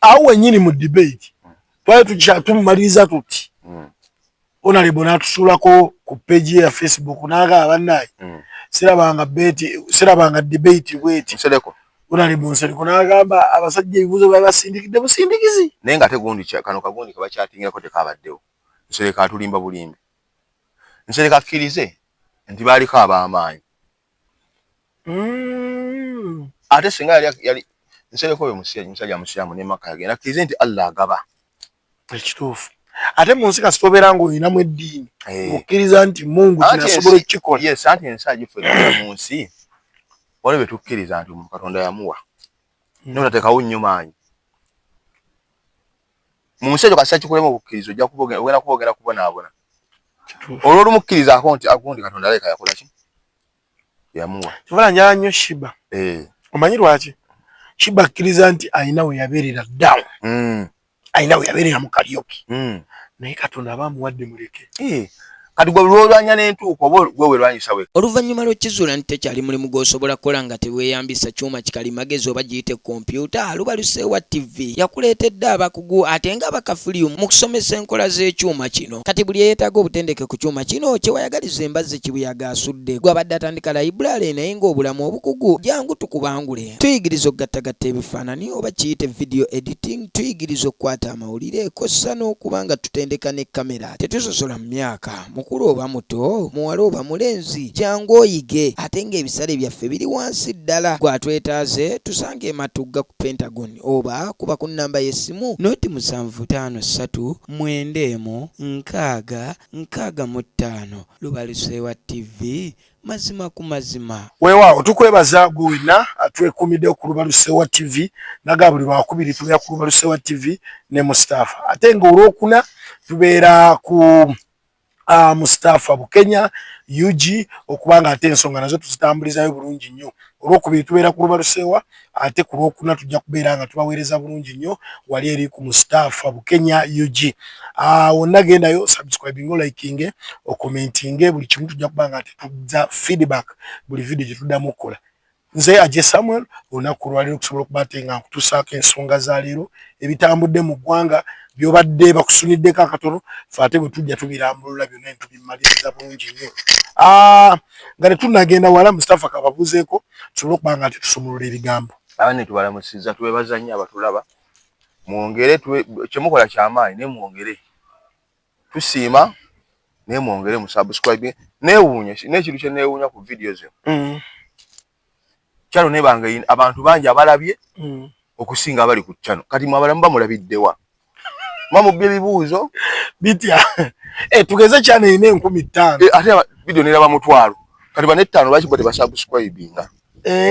awe nyini mu debate twali tukitumaliza tuti Honorable natusulako ku page ya Facebook naga abannaye sirabanga debate bweti Nseleko Honorable Nseleko nagamba abasajja ebibuzo babasindikidde busindikizi naye nga tegundi kano kagundi kabakyatingirako tekabaddewo Nseleko atulimba bulimbi Nseleko akkirize nti baaliko ab'amaanyi ate singa yali Nseleko oyo musajja musiramu n'emaka yagenda akkirize nti Allah agaba ekituufu ate mu nsi kasitobera ng'olinamu eddiini okkiriza nti Mungu kinasobola okukikola yes anti ensi agiffe mu nsi waliwo bye tukkiriza nti Katonda yamuwa n'otateekawo nnyo maanyi mu nsi ekyo kasita kikulemu obukkiriza ogenda kuba kubonaabona olw'olumukkirizaako nti agundi Katonda aleka yakola ki yamuwa kivala njala nnyo Shiba omanyi lwaki Shiba akkiriza nti alina we yabeerera down alina we yabeerera mu kalyoki naye Katonda aba amuwadde muleke kati gwe lwolwanya n'entuuko oba gwe werwanyisa we oluvannyuma lw'okizuula nti tekyali mulimu gw'osobola kukola nga teweeyambisa kyuma kikalimagezi oba giyite kompyuta luba Lusewa TV yakuleetedde abakugu ate nga bakafulyu mu kusomesa enkola z'ekyuma kino kati buli eyeetaaga obutendeke ku kyuma kino kyewayagaliza embazzi kibuyaga asudde gw'abadde atandika library naye ng'obulamu obukugu jangu tukubangule tuyigiriza okugattagatta ebifaananyi oba kiyite video editing tuyigiriza okukwata amawulire kossa n'okuba nga tutendeka ne kamera tetusosola mu myaka mukulu oba muto muwala oba mulenzi jangu oyige ate ng'ebisale byaffe biri wansi ddala gwatwetaaze tusange ematugga ku Pentagon oba kuba ku nnamba y'essimu noti 753 luba Lusewa TV mazima ku mazima weewaawo tukwebaza gwe wenna atwekumidde ku luba Lusewa TV naga buli lwakubiri tubeera ku luba Lusewa TV ne Mustafa ate ng'olwokuna tubeera ku Mustafa Bukenya UG okubanga ate ensonga nazo tuzitambulizayo bulungi nnyo olwokubiri tubeera ku luba Lusewa ate ku lwokuna tujja kubeera nga tubaweereza bulungi nnyo wali eri ku Mustafa Bukenya UG wonna gendayo subscribing liking commenting buli kimu tujja kubanga ate tujja feedback buli video gye tuddamu okukola nze Aje Samuel olunaku lwaliro okusobola okuba ate nga nkutuusaako ensonga za leero ebitambudde mu ggwanga byobadde bakusuniddeko akatono fate bwe tujja tubirambulula byonna ne tubimaliriza bulungi nnyo nga ne tunnagenda wala Mustafa kababuzeeko tusobole okuba nga tetusumulula ebigambo abane tubalamusiza twebaza nnyo abatulaba mwongere kyemukola kyamaanyi naye mwongere tusiima naye mwongere mu subscribe neewuunya n'ekintu kye neewuunya ku video ze kyalo nebanga abantu bangi abalabye okusinga abali ku chano kati mwabalamu bamulabiddewa mamubye bibuuzo bitya tugeze cyane ine 15 ate video niraba mutwalo kati bane 5 lwaki bote basubscribinga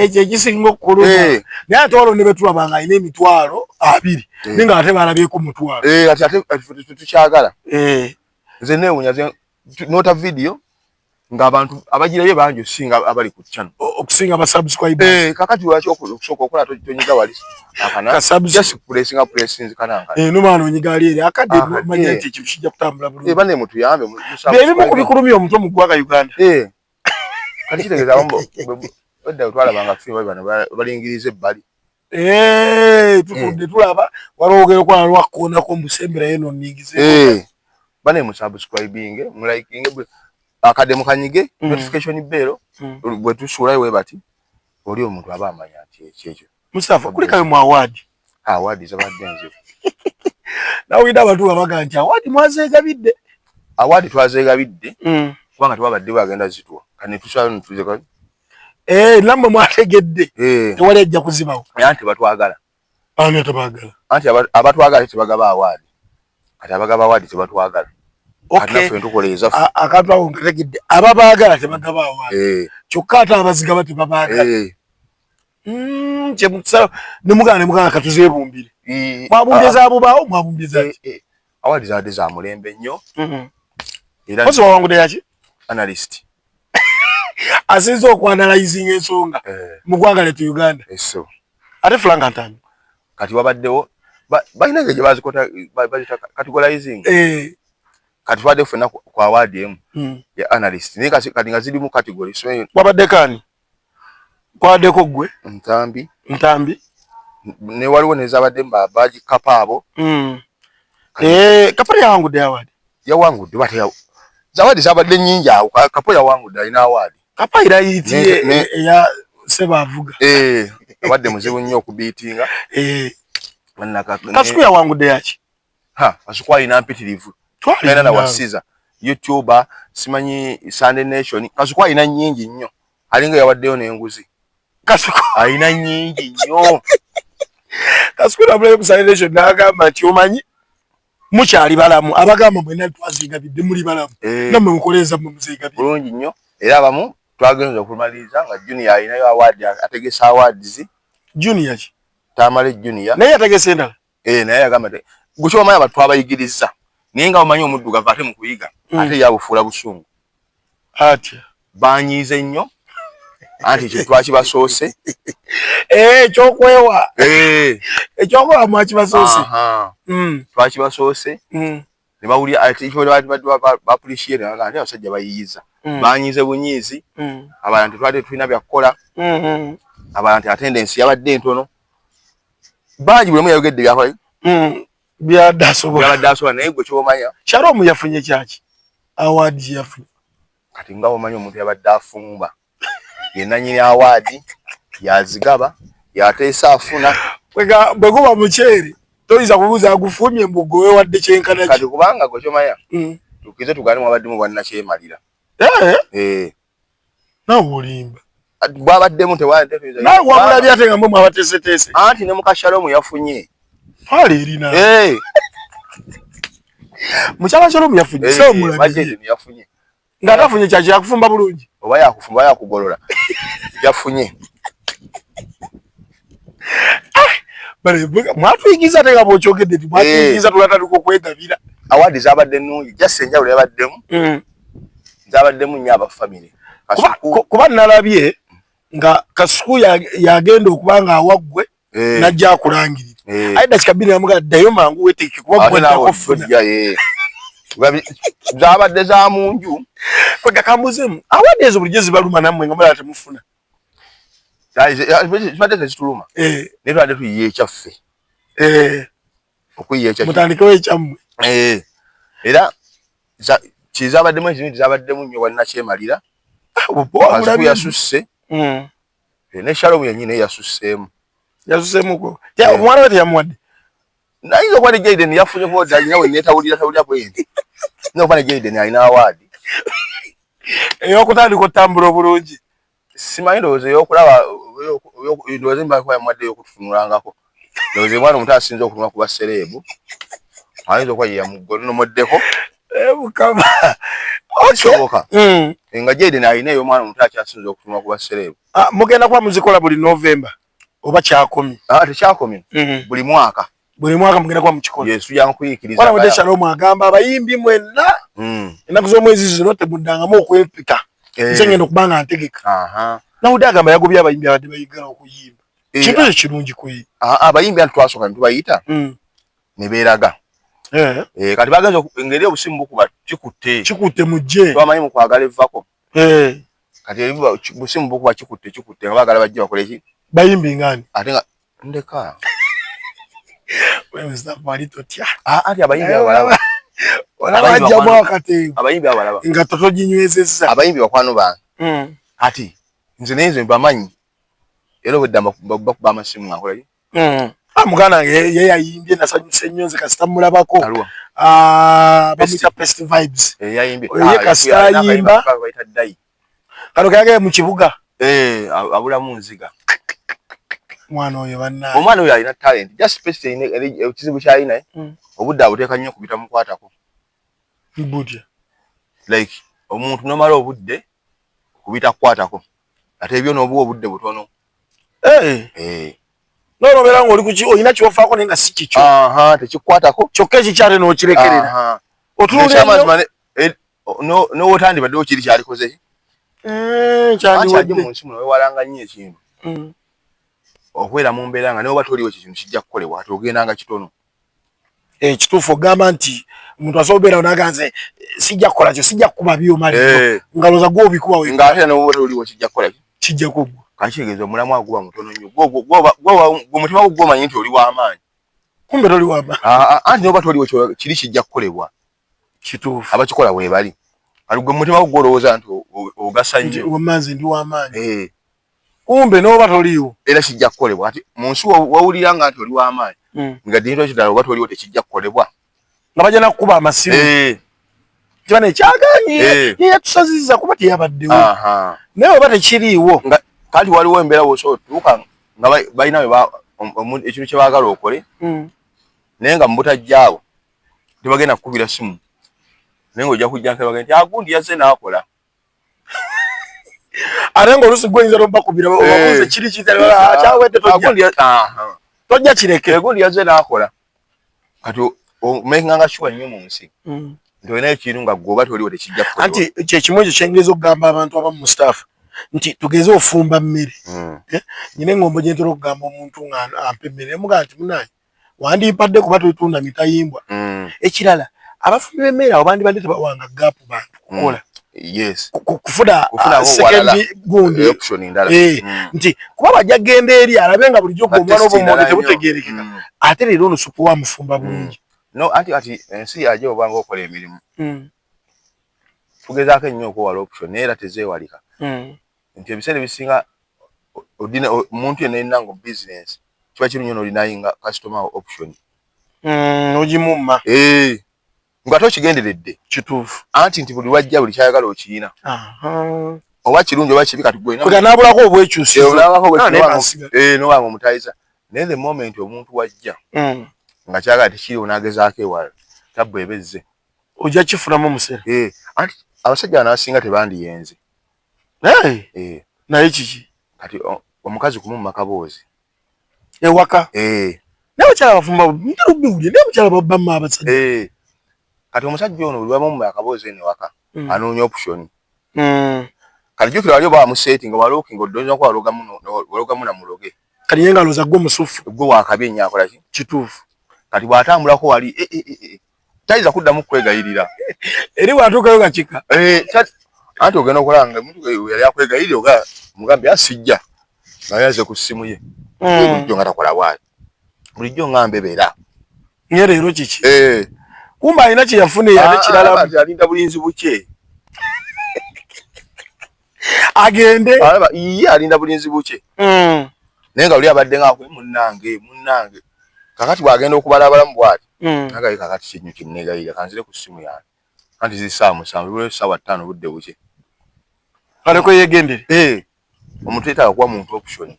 je gisinga okulu naye atwalo ne betulabanga ine emitwalo 2 ninga ate balabye ku mutwalo ate tukyagala nze neewunya nota video nga abantu abagirayo banjo singa abali ku channel okusinga ba subscribe kakati lwaki okusoka okola tonyiga wali akana just pressing kananga numano nyiga ali akade manya nti kibishija kutambula bulungi bane mutu yambe bebi mukubikulumya omuntu omugwaga Uganda kati kitegeza ombo odda utwala banga fiwa bana balingirize bali tufunde tulaba walogero kwa lwakona ko mbusembera yeno ningize bane mu subscribing mu liking akademu kanyige notification bell bwe tusula we bati oli omuntu aba amanya ati ekyo Mustafa kulikayo mu award zabadde nze nawe ida abantu babaga nti award mwazegabidde award twazegabidde kubanga twabadde bagenda zitwa kane tusala ntuze kani lambo mwategedde tewali ajja kuzibawo anti batwagala ani tabagala anti abatwagala tebagaba award kati abagaba award tebatwagala okay ntukoleza akatwa onkategedde ababagala tebagaba award kyokka ate abazigaba tebabagala kye mutsala nemugana katuzebumbire mwabumbeza abo bawo mwabumbeza award zaade za mulembe nnyo era koso wangude yaki analyst asinzo okwanalizing ensonga mu ggwanga letu Uganda eso ate Frank Antami kati wabaddewo balina gye bazikota categorizing kati twadde fena ku award emu ya analyst naye kati nga ziri mu category so wabadde kani kwaddeko gwe Ntambi ne waliwo nezabadde baji kapa abo kapa yawangudde award yawangudde bate zawadi zabadde nyingi awo kapo yawangudde alina award kapa ira yitiye ya sebavuga abadde muzibu nnyo okubiitinga Kasuku yawangudde yaki Kasuku alina mpitirivu twalina na wasiza YouTuber simanyi Sunday Nation Kasuku alina nyingi nnyo alinga yawaddeyo n'enguzi Kasuku alina nyingi nnyo Kasuku nabule ku Sunday Nation n'agamba nti omanyi mukyali balamu abagamba mwena twazingabidde muli balamu namwe mukoleza mu muzingabidde bulungi nnyo era abamu twagenza okumaliza nga Junior alinayo award ategesa awards Junior ki tamale Junior naye ategese endala naye yagamba te gukyo omanya abantu abayigiriza naye nga omanyi omuddugavu ate mu kuyiga ate yabufuula busungu atya banyiize nnyo anti kye twakibasoose ekyokwewa ekyokwewa mwakibasoose twakibasoose ne bawulira ate bapuliciate ate abasajja bayiyiza banyiize bunyiizi abantu twali tulina byakukola abantu attendance yabadde ntono bangi buli omu yayogedde byakola byabadde asobola naye gwe kyomanya Shalom yafunye kyaki award yafunye kati nga omanyi omuntu yabadde afumba yenanyini award yazigaba yateesa afuna bwe guba mukyere toyinza kubuuza agufumye mbugo wewadde kyenkana kati kubanga gwe kyomanya tukize tugane mwabaddemu bwannakyemalira nawe olimba bwabaddemu nawe wamulabye ate nga mwe mwabateeseteese anti ne mukashalomu yafunye pale erina mukyala Shalom yafunye so mulabye yafunye nga tafunye kyaki yakufumba bulungi oba yakufumba yakugolola yafunye bale mwatuyigiza te nga bw'okyogedde ti mwatuyigiza tulatandika okwegabira awadi zabadde nnungi jase enjawulo yabaddemu zabaddemu nnyo abafamire kuba nalabye nga Kasuku yagenda okuba nga awaggwe najja akulangirira aye dakika bbiri namugaa ddayo mangu weteeke kuba gwedakofuna zabadde za munju kwegakambuzeemu awadi ezo bulijjo zibaluma nammwe nga mulala temufuna zibadde tezituluma naye tubadde tuyiye ekyaffe okuyiya ekyaffe mutandikewo ekyammwe era kizabaddemu ekintu zabaddemu nnyo wannakyemalira Kasuku yasusse ne Shalom yennyini yasusseemu yasusseemuko omwana we teyamuwadde nayinza okuba ne Jaden yafunye voda alina we neetawulira bwendi nokuba ne Jaden alina awaadi ey'okutandika otambula obulungi simanyi ndowooza ey'okulaba ndowooza mbakuba yamuwadde ey'okututunulangako ndowooza omwana omuto asinza okutunula ku basereebu ayinza okuba ye yamugonomoddeko mukama kisoboka nga Jaden alina ey'omwana omuto akyasinza okutunula ku basereebu mugenda kuba muzikola buli November oba kyakomye tekyakomye buli mwaka mugenda kuba mukikola Yesu yankuyikiriza wala wede Shalom agamba abayimbi mwenna ennaku z'omwezi zino temuddangamu okwepika nze ngenda okubanga ntegeka nawudde agamba yagobye abayimbi abadde bayigala okuyimba kintu ekyo kirungi kwe abayimbi anti twasooka ne tubayita ne beeraga kati bagenza engeri obusimu bukuba kikutte mujje twamanyi mu kwagala evvako kati busimu bukuba kikutte nga baagala bajje bakole ki bayimbi ngani ate nga ndeka wali totya ati abayimbi abalaba olabajjamu akatengo abayimbi abalaba nga totoginywezezza abayimbi bakwano bange ati nze naye nze mbamanyi era obwedda bakuba amasimu nga nkolaki muganda wange ye yayimbye nasanyusa ennyo nze kasita mulabako bamuyita Best Vibes ye kasita ayimba kano kayagaye mu kibuga abulamu nziga omwana oyo banna omwana oyo alina talent just pest ekizibu kyalina obudde abuteeka nnyo kubita mukwatako like omuntu nomala obudde kubita kukwatako ate ebyo n'obuwa obudde butono n'olobera ng'oli kuki olina kyofaako naye nga si kikyo tekikukwatako kyokka ekikyate n'okirekerera otunulira n'owotandibadde okiri kyalikoze kyandi mu nsi muno wewalanga nnyo ekintu okwera mu mbeera nga neoba toliwo ekintu kijja kukolebwa ate ogendanga kitono ekituufu ogamba nti omuntu asobola obeerawo naganze sijja kukola kyo sijja kukuba byomaliro nga loza gw'obikuba nga ate neoba toliwo kijja kukola kijja kuggwa kachigeza mulamu aguba mutono nnyo gwo mutima gwo manyi nti oli w'amaanyi kumbe toli w'amaanyi anti noba toliwo kiri kijja kukolebwa kituufu abakikola we bali kati gwe mutima gwo olowooza nti ogasa nnyo w'amaanyi ndi w'amaanyi kumbe noba toliwo era kijja kukolebwa kati mu nsi wawulira nga nti oli w'amaanyi nga dinto ekidala oba toliwo tekijja kukolebwa nga bajja nakukuba amasimu kibane ekyaganye yeyatusazizza kuba teyabaddewo naye oba tekiriiwo kati waliwo embeera wosobola otuuka nga balina ekintu kye baagala okole naye nga mu butajjaawo tebagenda kukubira simu naye ng'ojja kujja nkebagenda nti agundi yazze n'akola ate ng'oluusi gw'oyinza n'obakubira obabuuze kiri kyawedde tojja kireke gundi yazze n'akola kati omenganga shuwa nnyo mu nsi nti olina ekintu nga gwoba toliwo tekijja kukolebwa anti kyekimu ekyo kyengeza okugamba abantu abamu mu staff nti tugeze ofumba mmere nyina engombo gye ntera okugamba omuntu nga ampa emmere emugaa nti munaye wandiipadde kuba tolitunda mitayimbwa ekirala abafumbi b'emmere abo bandibadde tebawanga gaapu bantu kukola kufuna second gundi nti kuba bajja genda eri alabe nga bulijjo gw'omwana obw'omuntu tebutegeerekeka ate leero ono supu wamufumba bulungi no ati ensi yaje obanga okola emirimu tugezaako ennyo okuwala option naye era tezeewalika nti ebiseera ebisinga omuntu yenna yenna nga business kiba kirungi n'olinayinga customer option ogimumma nga tokigenderedde kituufu anti nti buli wajja buli kyayagala okiyina oba kirungi oba kibi kati naabulako obwekyusizo nobanga omutayiza naye the moment omuntu wajja nga kyagala tekiriwo n'agezaako ewala tabbu ebezze ojja kifunamu omuseera anti abasajja banaasinga tebandiyenze naye kiki kati omukazi kumumma kaboozi ewaka naye bakyala bafumba ntalubiwulye naye bakyala babbamu abasajja kati omusajja ono lwamumma akaboozi eno ewaka anoonya option kati jjukira wali oba wamuseetinga walookinga oddooza ko walogamu namuloge kati ye ngaloza gwe musufu gwe wakabye ennyo akola ki kituufu kati bw'atambulako wali tayiza kuddamu kwegayirira eri bw'atuukayo gakika anti ogenda okulanga omuntu yali akwegayirira oga mugambe asijja naye aze ku ssimu ye bulijjo nga takola bwali bulijjo nga mbebeera nye leero kiki kumba alina kye yafuna eyate kirala alinda bulinzi buke agende iye alinda bulinzi buke naye nga oli abadde ngaakwe munnange kakati bw'agenda okubalabalamu bw'ati agaye kakati kinyo kinnegayira kanzire ku ssimu yange anti zisaawa musanvu lwe ssaawa 5 budde buke kaleko yegendere omuntu yetaaga kuba muntu option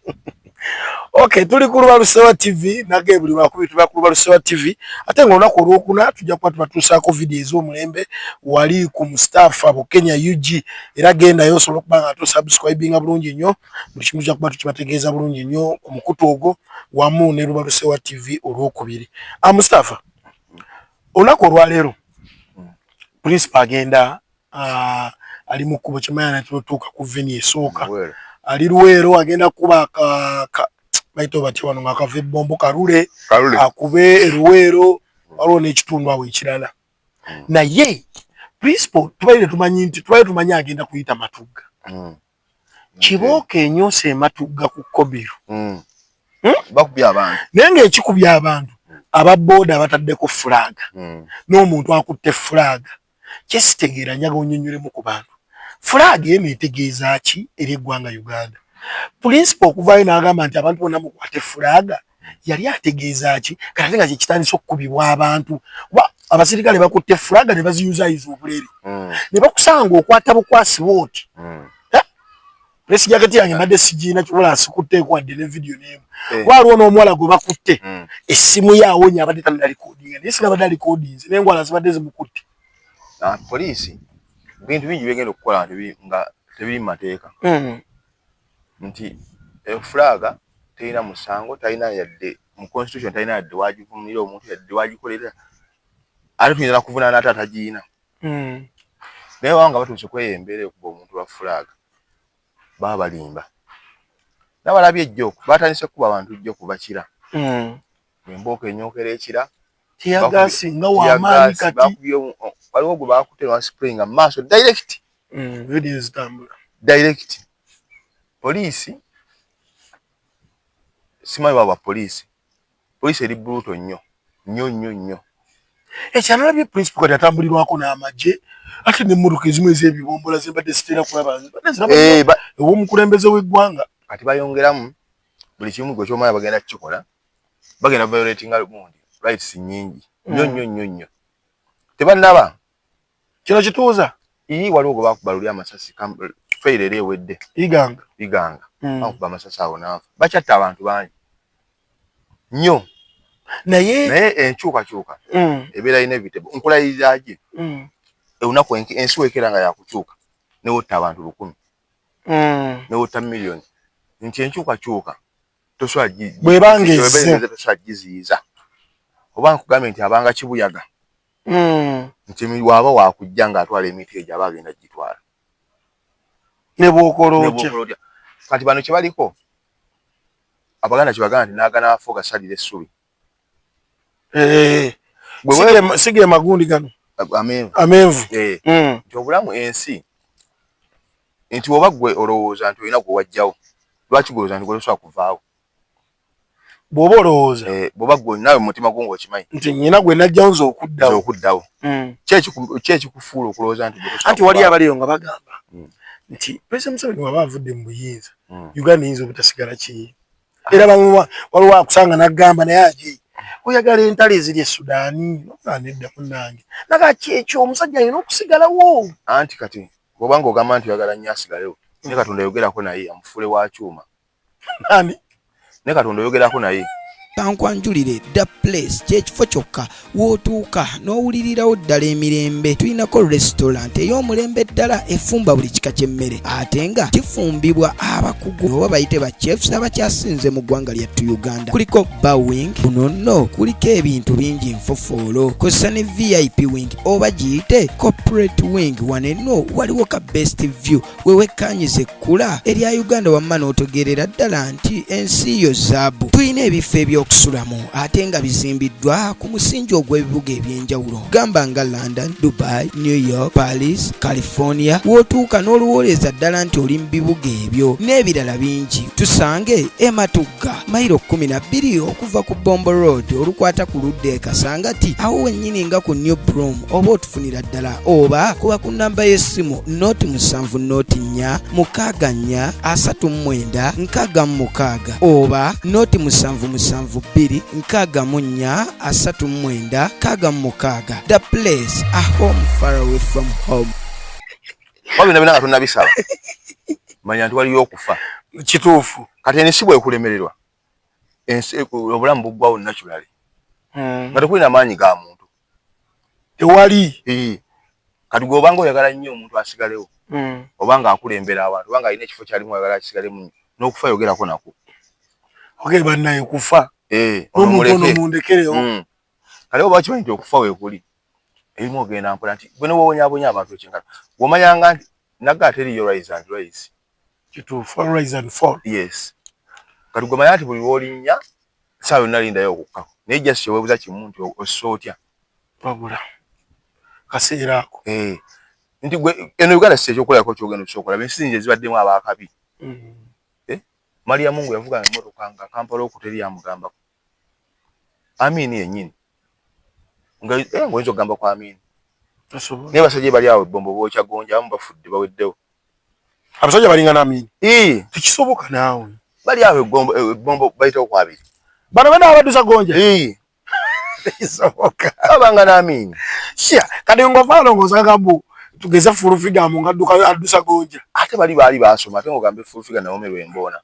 okay tuli ku Lubalusewa TV nage buli lwakubi tuba ku Lubalusewa TV ate ng'olunaku olwokuna tujja kuba tubatuusaako vidiyo ez'omulembe wali ku Mustafa Bukenya UG era gendayo osobola okuba nga tusubscribinga bulungi nnyo buli kimu tujja kuba tukibategeeza bulungi nnyo ku mukutu ogwo wamu ne Lubalusewa TV olwokubiri Mustafa olunaku olwaleero principal agenda ali mu kkubo kimanya natutuuka ku veni esooka ali Luweero agenda kuba baito batya wano ng'akava ebbombo Kalule akube Luweero waliwo n'ekitundu awo ekirala naye principal tubaire tumanyi agenda kuyita Matugga Kibooka enyosa ematugga ku Kobero bakubye abantu naye ng'ekikubye abantu ababooda bataddeko fulaga n'omuntu akutte fulaga kyesitegeera njaga onyonnyolemu ku bantu fulaga eno etegeeza ki eri eggwanga Uganda principal okuvaayo n'agamba nti abantu bonna mukwate fulaga yali ategeeza ki kati ate nga kyekitandisa okukubibwa abantu abasirikale bakutte fulaga ne baziyuzaayiza obulere ne bakusanga okwata bukwasi bwoti presi jaketi yange mbadde sigiina kibula asikutte ekwadde ne vidiyo n'emu waliwo n'omuwala gwe bakutte essimu yaawonya abadde tanalikoodinga naye sinabadde alikoodinze n'engwala zibadde zimukutte poliisi bintu bingi begenda okukola nga tebiri mu mateeka nti fulaga terina musango talina yadde mu constitution talina yadde wagivumira omuntu yadde wagikolera ate tuyinza nakuvunaana ate atagiina naye wanga batuuse kweyembeera okuba omuntu wa fulaga baba balimba nabalabye ejjooku batandise kuba abantu jjooku bakira embooka enyookera ekira tiyagasi nga wamaanyi kati waliwo gwe bakutte nwaspray nga maaso direct video zitambula direct poliisi simanyi baba police eri brutal nnyo. Ekyana labye principal kati atambulirwako n'amagye ate n'emmotoka ezimu ez'ebibombola zembadde zitera kulaba ow'omukulembeze w'eggwanga kati bayongeramu buli kimu gwe ky'omanya bagenda kukikola bagenda violatinga lugundi rights nnyingi nnyo tebannaba kino kituuza waliwo gwe bakubalulya amasasi faire eri ewedde iganga bakuba amasasi awo naafa bakyatta abantu bangi nnyo naye enkyukakyuka ebeera inevitable nkulayirira gye olunaku ensi wekera nga yakukyuka newotta abantu 100 newotta miliyoni nti enkyukakyuka tosobola giziyiza oba nkugambye nti abanga kibuyaga nti waaba wakujja ng'atwala emiti egyo aba agenda gitwala ne bw'okola otya kati bano kyebaliko abaganda kyebagamba nti naagana afo gasalira essubi sige magundi gano amenvu nti obulamu ensi nti oba gwe olowooza nti olina gwe wajjawo lwaki gwolowooza nti gwe tosobola kuvaawo bw'oba olowooza bw'oba gwe naawe mu mutima gwo ng'okimanyi nti nnyina gwe najjawo nze okuddawo ki ekikufuula okulowooza nti anti wali abaliyo nga bagamba nti President Museveni waba avudde mu buyinza Uganda eyinza obutasigala kiyi era waliwo akusanga n'agamba naye agi oyagala entale eziri e Sudaani nedda munnange nakaki ekyo omusajja alina okusigalawo anti kati bw'oba ng'ogamba nti oyagala nnyo asigalewo ne Katonda yogerako naye amufuule wa kyuma ani ne Katonda yogerako naye kankwanjulire The Place kyekifo kyokka wootuuka n'owulirirawo ddala emirembe. Tulinako restaurant ey'omulembe ddala efumba buli kika ky'emmere ate nga kifumbibwa abakugu oba bayite ba chefs abakyasinze mu ggwanga lyattu Uganda. Kuliko bar wing kuno nno kuliko ebintu bingi nfofoolo kosa ne VIP wing oba giyite corporate wing wane nno waliwo ka best view wewekkanyiza ekkula erya Uganda wamma n'otegeerera ddala nti ensi yo zaabu. Tulina ebifo okusulamu ate nga bizimbiddwa ku musingi ogw'ebibuga ebyenjawulo gamba nga London, Dubai, New York, Paris, California. Wootuuka n'oluwooleza ddala nti oli mu bibuga ebyo n'ebirala bingi. Tusange Matugga mayiro 12 okuva ku Bombo Road olukwata ku ludda e Kasangati awo wennyini nga ku New Broom oba otufunira ddala oba kuba ku namba y'essimu noti 7 noti 4 6 4 39 66 oba noti 7 2 6 4 39 The Place, a home far away from home. Wabina bina Katonda bisaba manya nti waliyo okufa kituufu kati ensi bwekulemererwa ensi obulamu buggwawo naturally nga tekulina maanyi ga muntu tewali kati gwe obanga oyagala nnyo omuntu asigalewo obanga akulembera abantu obanga alina ekifo kyalimu oyagala akisigalemu n'okufa yogerako nako bannaye kufa omundekerewo kale oba kimanyi nti okufa weekuli erimu ogenda mpola nti gwe newowonyaabonya abantu ekyenkana bw'omanyanga nti nagga teriyo rise and rise kituufu rise and fall yes kati gwe manya nti buli lw'olinnya saa yonna lindayo okukkako naye just kyeweebuza kimu nti ossa otya wabula kaseera ako nti gwe eno Uganda si ekyokulabako kyogenda okukyokola ensi nje zibaddemu abaakabi Maria Mungu yavuga emmotoka nga Kampala okuteri yamugambako Amini yennyini nga ngoyinza okugamba kwa Amini naye basajja bali awo ebbombo bookya gonja abamu bafudde baweddewo abasajja balingana Amini tekisoboka naawe bali awo ebbombo bayitawo ku abiri bano bana abadusa gonja tekisoboka abanga n'Amini kati ng'ovaalongoza gambu tugeze fulufigamu nga addusa gonja ate bali baali baasoma ate ng'ogambe fulufiga Naomi Lwemboona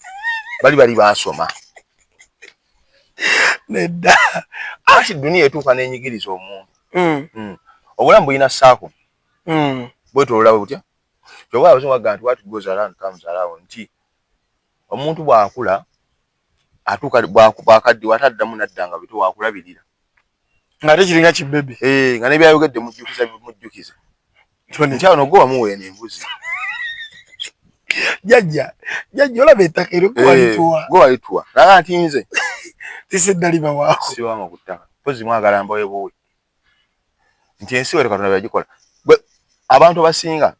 bali baasoma nedda ati dunia etuuka n'enyigiriza omuntu obulamu bulina ssaako bwetolola butya kyobwa abazungu bagamba nti what goes around comes around nti omuntu bw'akula atuuka bw'akaddiwa ataddamu naddanga bitu waakulabirira ng'ate kiringa kibebe nga n'ebyayogedde mujjukize nti awo nogwe wamuweena embuzi jjajja olaba ettaka eryo gwe walituwa naga nti nze tiseddaliba waako siwama ku ttaka mpozi mwagala mbawe buwe nti ensi wete Katonda byagikola abantu abasinga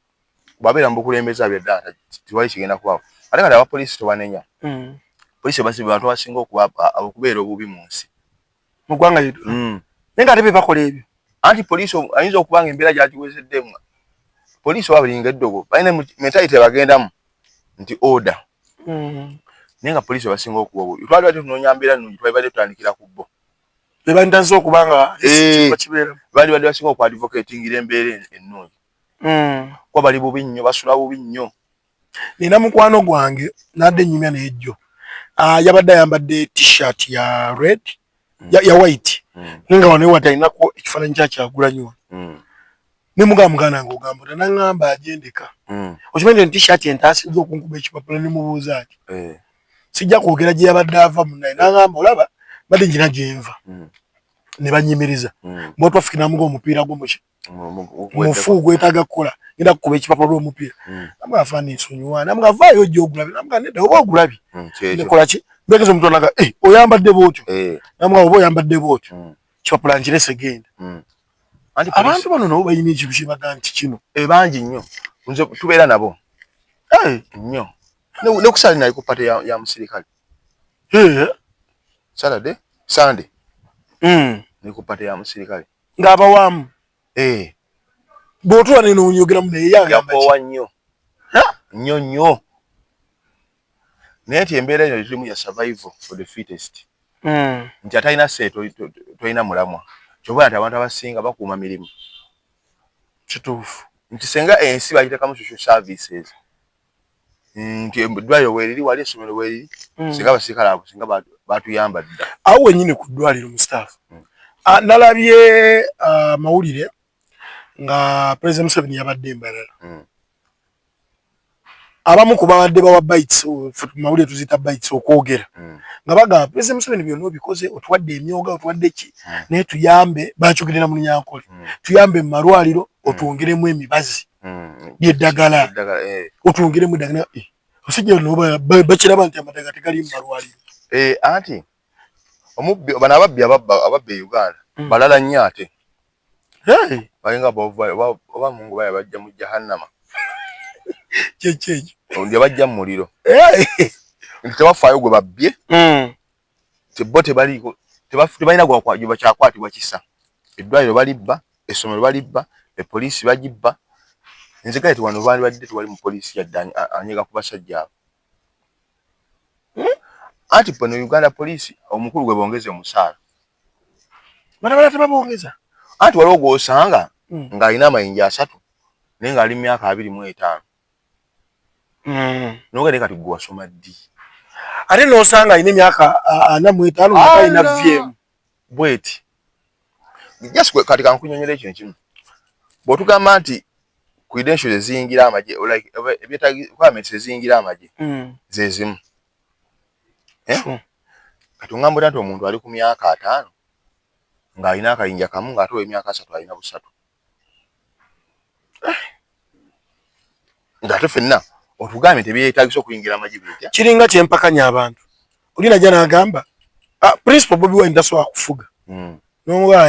bwabeera mu bukulembeze abyo ddala tiwali kigenda kubaawo ate kati abapoliisi tobanenya Police basi bantu basinga okubeera obubi mu nsi. Mu ggwanga lyetu. Nenga ate be bakola ebyo. Anti police ayinza okubanga embeera gy'agiwezeddemu. Police wabiringa eddogo balina mentality bagendamu nti order. Nenga police basinga okuba obubi. Twali tunoonya mbeera nnungi twali tutandikira ku bo. Be bantanze okubanga kibeera. Bali basinga okwadvocatingira embeera ennungi. Kuba bali bubi nnyo, basula bubi nnyo. Nina mukwano gwange nadde nnyumya n'ejjo. Yabadde ayambadde t-shirt ya red ya white. Nga wano watalinako ekifaananyi kya Kyagulanyi. Ne mugamba ng'ogamba n'angamba agendeka. Okimanyi nti t-shirt entaasiza okunkuba ekipapula ne mubuuza ati. Sijja kwogera gye yabadde ava munnaye n'angamba olaba badde njina gyenva. Ne banyimiriza. Mbwa twafikira namuga omupiira gw'omuki. Mufu gwetaaga kukola. Ngenda kukuba ekipapula omupiira. Namuga afaana ensonyiwa. Namuga vaayo ojja ogulabe. Namuga nedda oba ogulabye. Nekola ki? Mbegeza omuntu anaga oyambadde bw'otyo. Namuga oba oyambadde bw'otyo. Kipapula nkirese genda. Abantu bano nabo balina ekintu kye baga nti kino. Bangi nnyo. Nze tubeera nabo. Nnyo. Ne kusala naye ku pate ya musirikale. Saturday, Sunday. Ne ku pate ya musirikale. Ng'abawamu. Bw'otuwa neno onyogeramu naye yakowa nnyo. Nnyo. Naye nti embeera eno tirimu ya survival for the fittest. Nti atalina ssente tolina mulamwa. Kyova nti abantu abasinga bakuuma mirimu. Kituufu. Nti senga ensi bagiteekamu social services. Nti eddwaliro weeriri wali essomero weeriri. Singa abasirikale abo singa batuyamba dda. Awo wennyini ku ddwaliro mu staff. Nalabye mawulire nga President Museveni yabadde Mbarara. Abamu ku babadde bawa bites mawulire tuzita bites okwogera. Nga bagamba President Museveni byonna obikoze otuwadde emyoga otuwadde ki naye tuyambe bakyogerera mu Nyankole. Tuyambe mu malwaliro otwongeremu emibazi by'eddagala. Otwongeremu eddagala. Osijja no bakiraba nti amadagala tegali mu malwaliro. Anti omubbi bano ababbi e Uganda balala nnyo ate. Balinga oba Mungu baya bajja mu jahannama. Kyekyo. Ndi bajja mu muliro. Nti tebafaayo gwe babbye. Tebo tebaliko. Tebalina gwa kyakwatibwa kisa. Eddwaliro balibba, essomero balibba, epoliisi bagibba. Nze kale wano baali badde tewali mu poliisi yadde anyega ku basajja abo. Anti pano Uganda poliisi omukulu gwe bongeze omusaala. Barabara tebabongeza. Anti waliwo gw'osanga ng'alina amayinja 3 naye ng'ali mu myaka 25. Nogende kati gwe wasoma ddi. Ate n'osanga alina emyaka 45 nga talina VM. Bweti. Just kati kankunyonyera ekintu kimu. Bw'otugamba nti credentials eziyingira amagye like ebyetagi requirements eziyingira amagye ze zimu. Kati ngamba nti omuntu ali ku myaka 5 ng'alina akayinja kamu ng'ate emyaka 3 alina busatu. Ng'ate ffenna otugambe tebyetagisa okuyingira amagye bitya. Kiringa kyempakanya abantu. Oli najja n'agamba Principal Bobi Wine tasobola kufuga. N'omugaa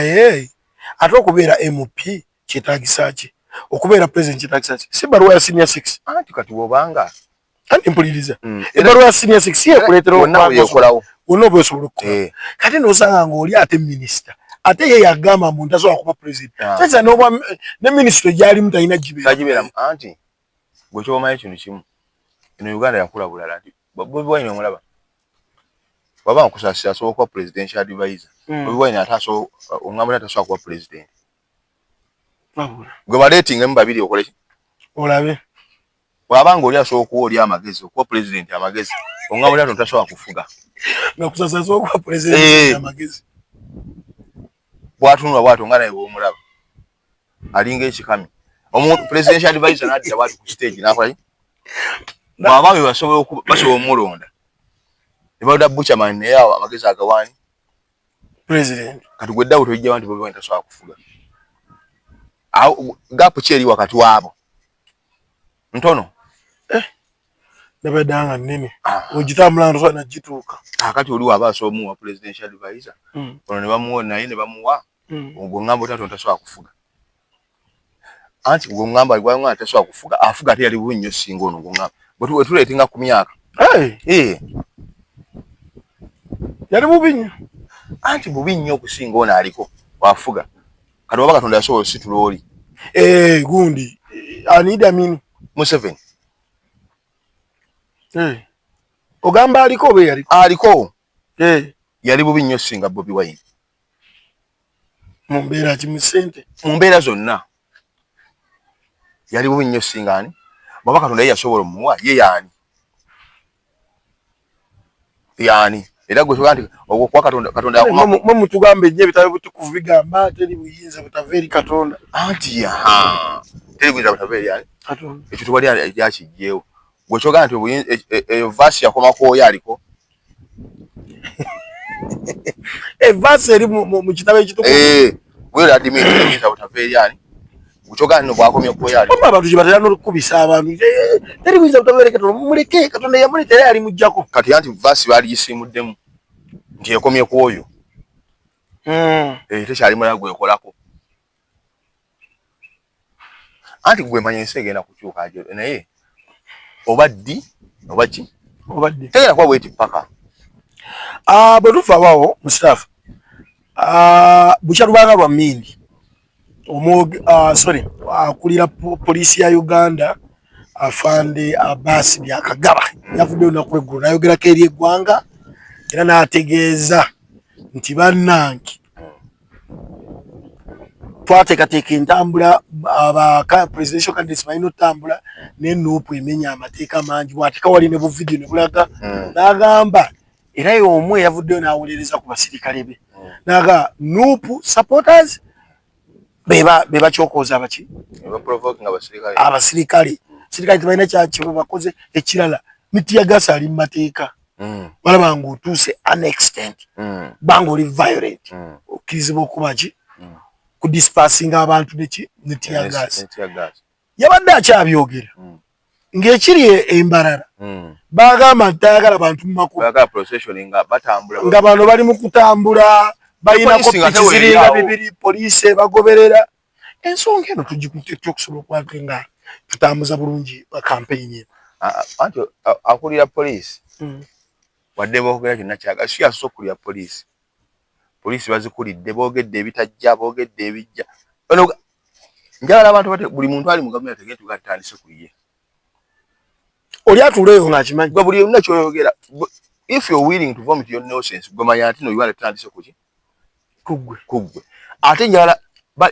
ate okubeera MP kyetagisa ki? Okubeera president kyetagisa ki? Si baruwa ya senior 6. Anti kati wobanga kandi mpuliriza. Ebaruwa ya senior 6 yekuleetera okukolawo. Wonna oba osobola okukola. Kati n'osanga ng'oli ate minister. Ate ye yagamba muntu tasobola kuba president. Kyekisa n'oba ne ministry gy'alimu talina gibeera. Anti gwe kyomanyi kintu kimu. Eno Uganda yakula bulala nti Bobi Wine omulaba. Baba nkusasira asobola kuba presidential advisor. Bobi Wine omwami atasobola kuba president. Gwe baleetinga mu babiri okole ki? Olabe. Bw'abanga oli asobola okuwa oli amagezi okuba president amagezi. Omwami ato tasobola kufuga. Nakusasa asobola kuba president amagezi. Bw'atunula bw'ato nga naye bw'omulaba. Alinga ekikami. Omuntu presidential advisor n'adda bw'ati ku stage n'akola ki? Bw'aba be basobola omulonda. Ne balonda Buchaman naye awo amagezi agawaani. President. Kati gwe ddawo tojja nti Bobi Wine tasobola kufuga. Awo gapu ki eri wakati waabo? Ntono. Nabadanga nnene. Ogitambula ntoso n'agituuka. Kati oli waba asobola omuwa presidential advisor. Ono ne bamuwa naye ne bamuwa. Ogwo ngamba otato tasobola kufuga. Anti gwe ngamba gwe tasobola kufuga. Afuga ate yali bubi nnyo singa ono gwe ngamba. Bwe tuleetinga ku myaka. yali bubi nnyo anti bubi nnyo okusinga ono aliko wafuga kati oba Katonda yasobola ositula oli gundi Idi Amin Museveni ogamba aliko oba aliko yali bubi nnyo singa Bobi Wine mu mbeera ki mu ssente mu mbeera zonna yali bubi nnyo singa ani baba Katonda yasobola omuwa ye yani era gwe soga nti okwa Katonda mu mutugambe nnyo ebitabo butukuvu bigamba teri buyinza butava eri Katonda anti teri buyinza butava eri ani Katonda ekyo tubali yakijjeewo gwe soga nti eyo vasi yakomako oyo aliko vasi eri mu kitabo ekitukuvu bwera adimi buyinza butava eri ani uchoga no bwakomye ko yali abantu kibatera no kubisa abantu teri buyinza butava eri Katonda muleke Katonda yamulitera ali mujjako kati anti vasi bali gisimuddemu nti yakomye ku oyo tekyali mala gwekolako anti gwe manye nsegenda kukyuka ajo naye obaddi tegera kwa weti paka bwe tufa bawo Mustafa bukyalubanga lwa Mindi akulira polisi ya Uganda afande Abbas Byakagaba yavudde olunaku lw'eggulu n'ayogerako eri eggwanga era n'ategeeza nti bannange twateekateeka entambula presidential candidates balina otambula ne Nuupu emenya amateeka mangi bw'ateeka wali ne buvidiyo ne bulaga n'agamba era y'omu eyavuddeyo n'awolereza ku basirikale be n'aga Nuupu supporters beba chokoza abaki provoking abasirikale tebalina kyakyo bakoze ekirala miti ya gasa ali mateeka balaba ng'otuuse unextent banga oli violent okkirizibwa okubaki ku dispersing abantu neti ya gasa yabadde akyabyogera ng'ekiri embarara bagamba ntayagala bantu mu makubo nga bano bali mu kutambula bayina kopitiziringa bibiri police bagoberera ensonga eno tugikutte okusobola okwaka nga tutambuza bulungi campaign anti akulira police wadde boogera kyonna kyaga si asobola okulira police bazikulidde boogedde ebitajja boogedde ebijja njagala abantu buli muntu ali mu gavumenti ategete tugatandise ku ye oli atuuleyo ng'akimanyi gwe buli yonna kyoyogera if you're willing to vomit your nonsense gwe manya nti no yibala tutandise kuki kugwe ate njagala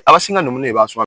abasinga nno munne basoma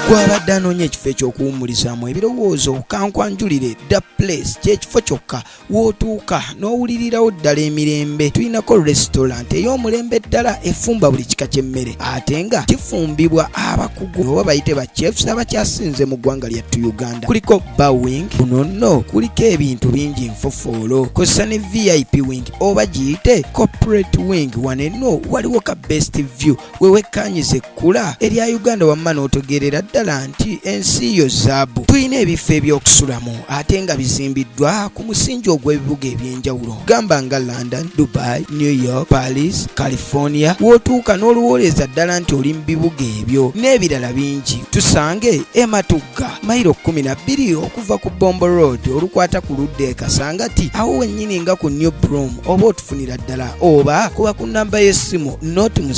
gwabadde anoonya ekifo ekyokuwummulizaamu ebirowoozo kankwanjulire The Place kyekifo kyokka wootuuka n'owulirirawo ddala emirembe. Tulinako restaurant ey'omulembe ddala efumba buli kika ky'emmere ate nga kifumbibwa abakugu oba bayite ba chefs abakyasinze mu ggwanga lyattu Uganda. Kuliko bar wing, kuno nno kuliko ebintu bingi nfofoolo, kosa ne VIP wing oba giyite corporate wing. Wano enno waliwo ka best view wewekkaanyiza ekkula erya Uganda wamma n'otegeerera ddala nti ensi yo zaabu. Tulina ebifo ebyokusulamu ate nga bizimbiddwa ku musingi ogw'ebibuga ebyenjawulo gamba nga London, Dubai, New York, Paris, California. Wootuuka n'oluwooleza ddala nti oli mu bibuga ebyo n'ebirala bingi. Tusange Ematugga mayiro 12 okuva ku Bombo Road olukwata ku ludda e Kasangati awo wennyini nga ku New Broom, oba otufunira ddala oba kuba ku namba y'essimu 07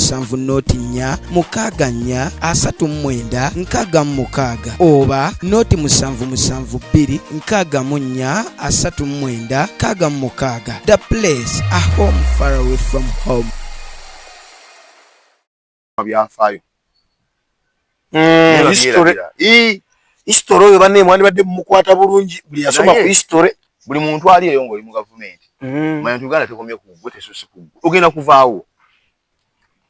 4 6 39 oba 0772 64 39 The Place, a home far away from home. byafaayo history oyo banne mwandibadde mumukwata bulungi buli yasoma ku history buli muntu ali eyo ng'oli mu gavumenti manya nti Uganda tekomye kugwe tesusse kugwe ogenda kuvaawo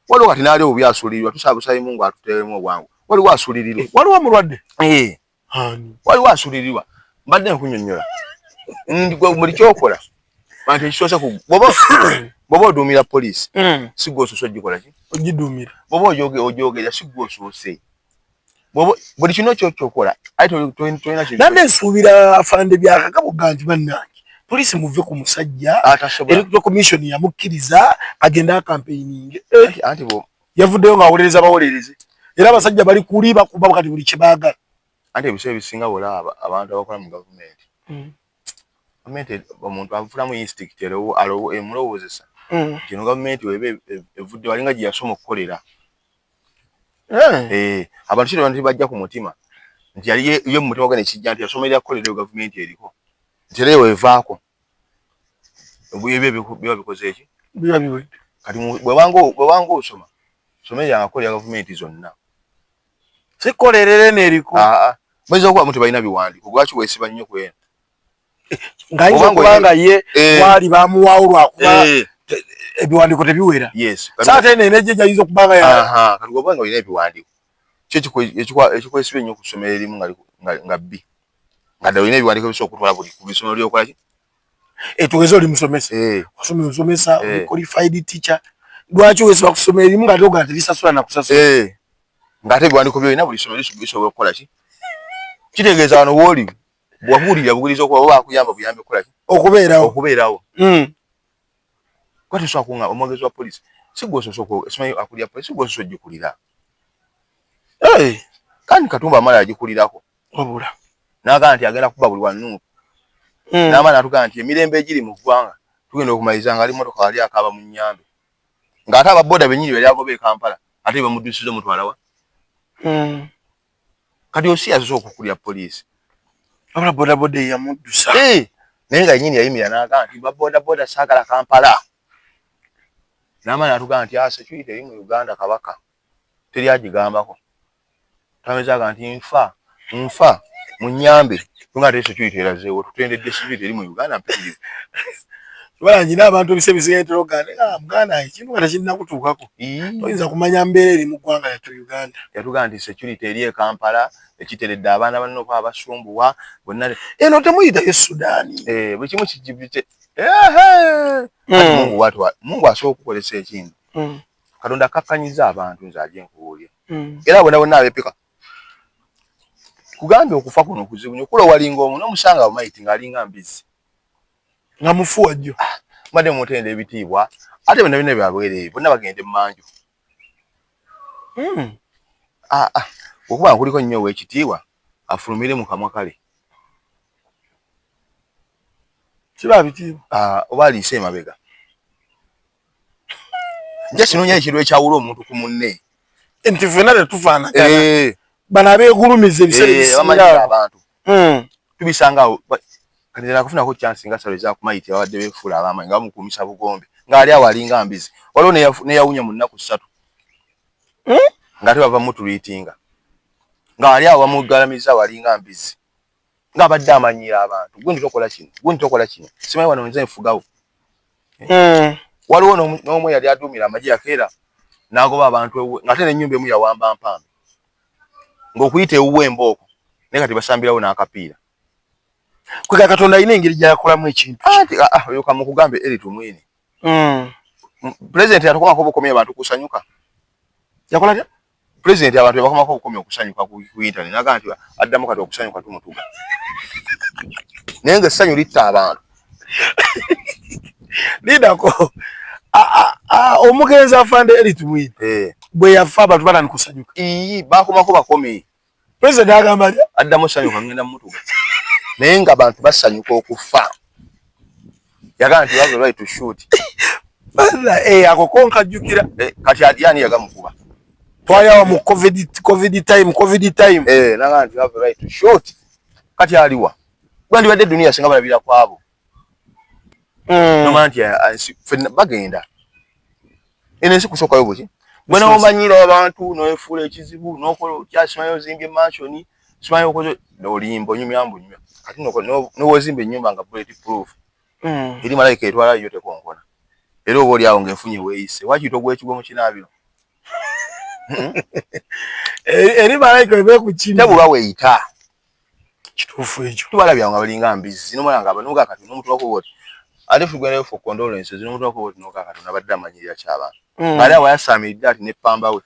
waliwo kati naali obubyasuulirirwa tusaabusayi Mungu atuteeremu obwangu waliwo asuulirirwa waliwo mulwadde waliwo asuulirirwa mbadde nkunyonnyola buli kyokola bantu ekisoose ku bw'oba oduumira poliisi si gwe osoose ogikola ki ogiduumira bw'oba ojogerera si gwe osoose buli kino kyokola tolina nange nsuubira afande Byakagaba nti bannange poliisi muve ku musajja electoral commission yamukkiriza agenda campaigning anti yavuddeyo ng'awolereza bawolereze era abasajja bali kuli bakuba kati buli kye baagala anti ebiseera ebisinga bw'olaba abantu abakola mu gavumenti omuntu avulamu instinct emulowoozesa kino government webe evudde walinga gye yasoma okukolera abantu kino bantu bajja ku mutima nti yali ye mu mutima gane kijja nti yasomerera kukolera government eriko nti lewe evaako biba bikoze eki biba biwedde kati bwebango osoma somerera ngakolera government zonna sikolerere neriko bayinza okuba muti balina biwandiiko lwaki weesiba nnyo ku eno ngayinza okubanga ye wali bamuwaawo lwakuba ebiwandiiko tebiwera saate nene je jayinza okubanga kati bwobanga olina ebiwandiiko ekikwesiba ennyo okusomera erimu nga bbi nga ddala olina ebiwandiiko bisobola okutwala buli ku bisomero lyokolaki tugeze oli musomesa osomesa oli qualified teacher lwaki wesiba kusomera erimu nga toga tebisasula nakusasula ng'ate ebiwandiiko byolina buli somero bisobola okukola ki kitegeeza wano wooli bwabuulirira bugiriza okuba oba akuyamba buyambe okukola ki okubeerawo kwati sobola kunga omwogezi wa poliisi si gwe osobola simanyi akulira poliisi si gwe osobola ogikulira kandi Katumba amala agikulirako wabula n'agamba nti agenda kuba buli wanuupu n'amaana atugamba nti emirembe egiri mu ggwanga tugenda okumaliza nga ali mmotoka wali akaaba mu nnyambe ng'ate ababoda bennyini bali agoba e Kampala ate bamuddusiza omutwalawa kati osi asobola okukulira poliisi wabula bodaboda eyamuddusa naye nga yennyini yayimira n'agamba nti babodaboda saagala Kampala n'amaana atugamba nti security eri mu Uganda kabaka teri agigambako tamezaaga nti nfa mu nnyambe tunga ate security erazeewo tutendedde security eri mu Uganda mpitirivu wala nyina abantu ebise biseetera oganda muganda ekintu nga tekinnakutuukako toyinza kumanya mbeera eri mu ggwanga yattu Uganda yatugamba nti security eri e Kampala ekiteredde abaana banno okuba abasumbuwa bonna eno temuyitayo Sudaani buli kimu kijibite Mungu asobola okukolesa ekintu Katonda akakkanyiza abantu nze aje nkubuulira era bonna abepika kugambye okufa kuno kuzibu nnyo kulo walinga omu n'omusanga bumayiti ng'alinga mbizi nga mufuwa jjo mbadde mutenda ebitiibwa ate bonna bina byabwereere bonna bagende mu manju okuba nga kuliko nnyo ow'ekitiibwa afulumire mu kamwa kale kiba bitiibwa oba aliise emabega nja sinoonya ekintu ekyawula omuntu ku munne nti ffenna tetufaanagana bano abeegulumiza ebiseera abantu tubisangaawo kati nzena kufunako chance nga salo ezakumayiti abadde beefuula ab'amaanyi nga bamukuumisa bugombe ng'ali awo alinga mbizi waliwo neyawunya mu nnaku 3 ng'ate bava mutulwitinga ng'ali awo bamugalamiza walinga mbizi ng'abadde amanyira abantu gwe ntokola kino simanyi wano nze nfugawo waliwo n'omu yali aduumira amagye yakeera n'agoba abantu ng'ate n'ennyumba emu yawamba mpambe ng'okuyita ewuwe embooko naye kati basambirawo n'akapiira kwega Katonda alina engeri gy'akolamu ekintu oyo kamukugambe Eritu Mwini pulezidenti yatukomako obukomye abantu kusanyuka yakola atya pulezidenti abantu yabakomako obukomye okusanyuka ku internet n'agamba nti addamu kati okusanyuka tumutuga naye ng'essanyu litta abantu lidako omugenzi afande Eritu Mwini bwe yafa abantu balani kusanyuka bakomako bakomye pulezidenti agamba atya addamu sanyuka ngenda mumutuga naye nga abantu basanyuka okufa yagamba nti have right to shoot ako konkajjukira kati yani yagamukuba twayawa mu covid time nagamba nti have right to shoot kati aliwa gwandibadde duniya singa balabira kwabo nomanya nti bagenda eno ensi kusookayo buki bwe nomanyira abantu noefuula ekizibu nokola kyasimanyi ozimbye mansioni simanyi okoze olimba onyumyambunyumya kati nowezimba ennyumba nga bullet proof eri malayika etwala yo tekonkona era oba oli awo ng'enfunye weeyise wakiyita ogw'ekigwo mu kinaabiro eri malayika ebe ku kino tabulwa weeyita kituufu ekyo tubalabyawo nga balinga mbizi nomala nga banuga kati n'omutwako bwoti ate fugenda for condolences n'omutwako bwoti noga kati nabadde amanyirira ky'abantu ng'ali awo yasaamiridde ati n'eppamba we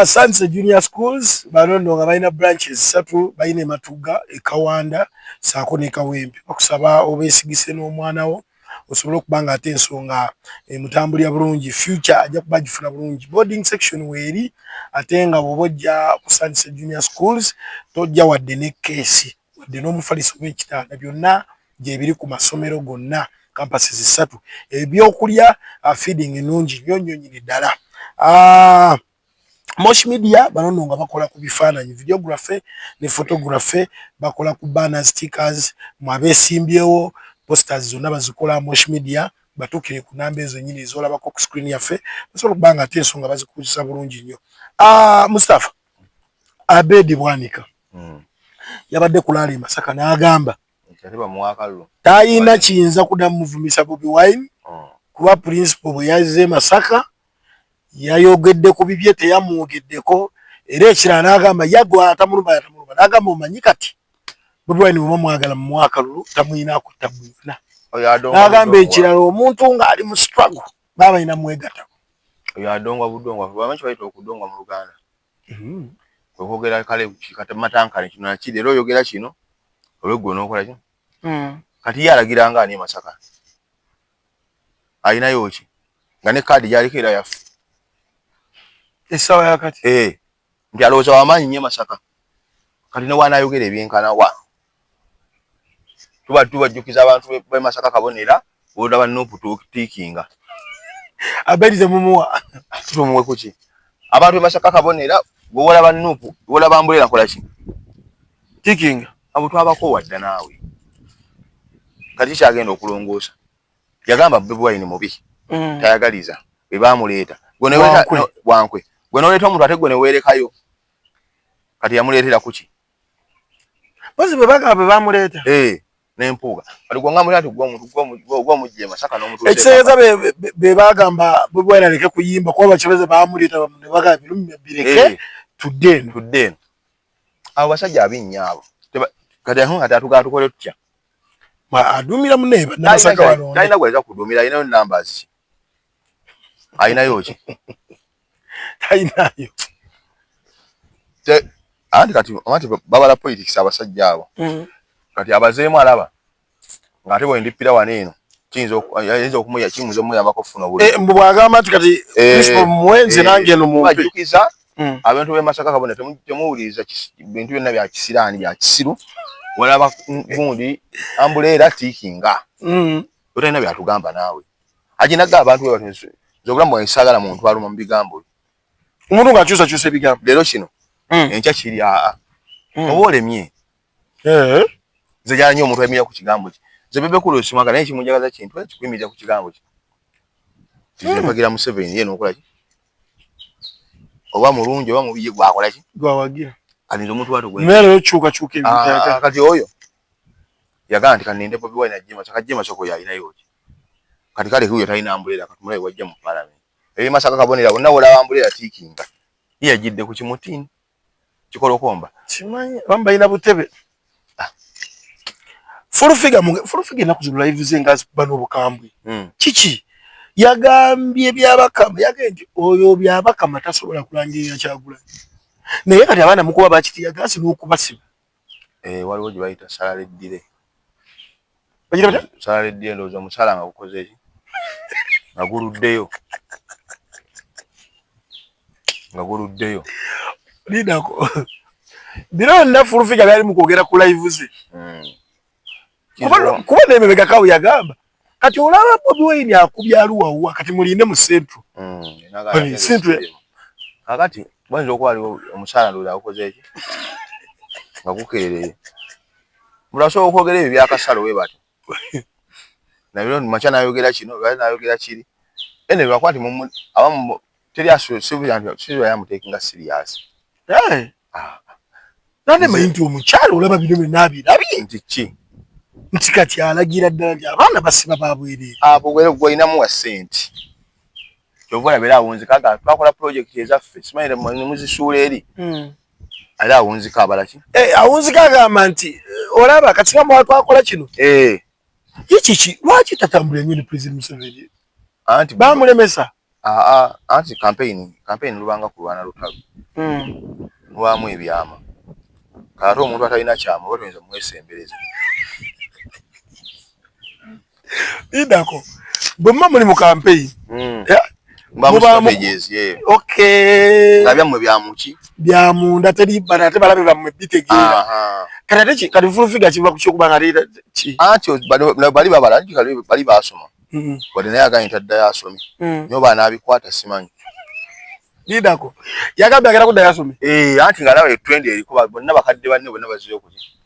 Sunset Junior Schools banono nga balina branches 3 balina Matuga ekawanda saako ne Kawempe bakusaba obeesigise n'omwana wo osobola okubanga ate ensonga mutambulira bulungi future ajja kuba gifuna bulungi boarding section weeri ate nga bw'obojja ku Sunset Junior Schools tojja wadde ne keesi wadde n'omufaliso w'ekitanda byonna gye biri ku masomero gonna campuses 3 ebyokulya feeding enungi nnyo nyini ddala. Mosh Media banono nga bakola ku bifaananyi videography ne photography, bakola ku banner stickers mwabesimbyewo posters zonna bazikola Mosh Media. Batukire ku namba ezo nyini ezolabako ku screen yaffe basobola okubanga ate ensonga bazikuzisa bulungi nnyo. Mustafa Abedi Bwanika yabadde kulaala e Masaka n'agamba tayina kiyinza kuddamu muvumisa Bobi Wine kuba principal bwe yazze e Masaka yayogedde ku bibye teyamwogeddeko era ekirala n'agamba yagwa atamuluma n'agamba omanyi kati Bobi Wine bwe mwagala mu mwaka lulu tamuyina kutta bwina n'agamba ekirala omuntu ng'ali mu struggle baba ina mwegatako oyo adongwa budongwa bamanyi bayita okudongwa mu Luganda okwogera kale katamatankane kino nakiri era oyogera kino olweggo n'okola kino kati ye alagiranga ani e Masaka ayinayo ki nga ne kaadi gyaliko era yafu esawa yakati nti alowooza wamaanyi nnyo e Masaka kati ne waanaayogera ebyenkana wa tubajjukiza abantu b'e Masaka kabonera olaba Nuupu tiikinga Abedi temumuwa tumuwe kuki abantu b'e Masaka kabonera bwe walaba Nuupu walaba Ambulera kola ki tiikinga abo twabako wadda naawe kati kyagenda okulongoosa yagamba Bobi Wine mubi tayagaliza bwe baamuleeta Wankwe gwe n'oleeta omuntu ate gwe ne weerekayo kati yamuleetera kuki bozi bwe bagamba bwe baamuleeta n'empuuga kati gwe ngamuleeta ati gw'omujja e Masaka n'omuntu ekiseeza be bagamba Bobi Wine aleke kuyimba kuba bakibeze baamuleeta ne bagamba birumi bireke tudde eno abo basajja abinnya abo kati ate atugala tukole tutya adumira munne Masaka wano talina gweza kudumira ayinayo numbers ayinayo ki talinayo anti kati babala politics abasajja abo kati abazeemu alaba ng'ate bwendipira wano eno kiyinza okumuya kimuze omuyambako okufuna obululu mbu bwagamba nti kati principal mwenze nange eno mubajjukiza abantu b'e Masaka kabone temuwuliriza bintu byonna bya kisiraani bya kisiru walaba gundi Ambulera tiikinga otalina byatugamba naawe ajinaga abantu bwe batinze obulamu bwange saagala muntu aluma mu bigambo omuntu ng'akyusakyusa ebigambo leero kino enkya kiri oba olemye nze gyala nnyo omuntu ayimira ku kigambo ki nze bebekulu osimwaga naye kimunjagaza kintu kikuyimirira ku kigambo ki tizempagira Museveni ye n'okola ki oba mulungi oba mubi gwakola ki gwawagira alinza omuntu wato mmere okyukakyuka ebintu kati oyo yagamba nti kaninde Bobi Wine ajje Masaka ajje Masaka oyo ayinayo ki kati kale huyo talina Ambulera kati mulabe wajja mu parliament ebi Masaka kabonera bonna wolaba Ambulera tiikinga ye yajidde ku kimutini kikolokomba kimanyi bamba ina butebe Furufiga ennaku zino live zenga bano obukambwe kiki yagambye byabakama yagambye nti oyo byabakama tasobola kulangirira Kyagulanyi naye kati abaana mukuba bakitiya gasi n'okubasiba waliwo gye bayita salaleddire bagira bata salaleddire ndowooza omusala nga gukoze eki nga guluddeyo lidako bino nna Furufiga byali mu kwogera ku live ze kuba n'emebega kawo yagamba kati olaba Bobi Wine akubya aluwawa kati mulinde mu centro kakati bayinza okuba aliwo omusaala ndowooza agukoze eki nga gukeereye mulasobola okwogera ebyo byakasalo we bato nabiro makya nayogera kino nayogera kiri ene lwakwati abamu teri asibya yamuteekinga serious nane manyi nti omukyalo olaba bino byonna abirabye nti ki nti kati alagira ddala nti abaana basiba babwerere abo gweyinamu wa ssente kyova olabera awunzika twakola projekiti ezaffe simanyire muzisuula eri ali awunzika abalaki awunzika agamba nti olaba kati bamwa twakola kino ye kiki lwaki tatambula nnyo ne President Museveni anti bamulemesa anti campaign lubanga kulwana lutalo lwamu ebyama kati omuntu atalina kyama oba toyinza mwesembereza idako bwe mma muli mu campaign byammwe byamuki byamunda teri bana ate balabe bammwe bitegeera Kati kati fulufiga kiva kukyokubanga leeta ki. Anti bali babala anti bali basoma. Wali naye aganye taddayo asome. Nyo baana abikwata simanyi. Lidako. Yagambye agenda kuddayo asome. Anti nga alaba trend eriko bonna bakadde banne bonna bazire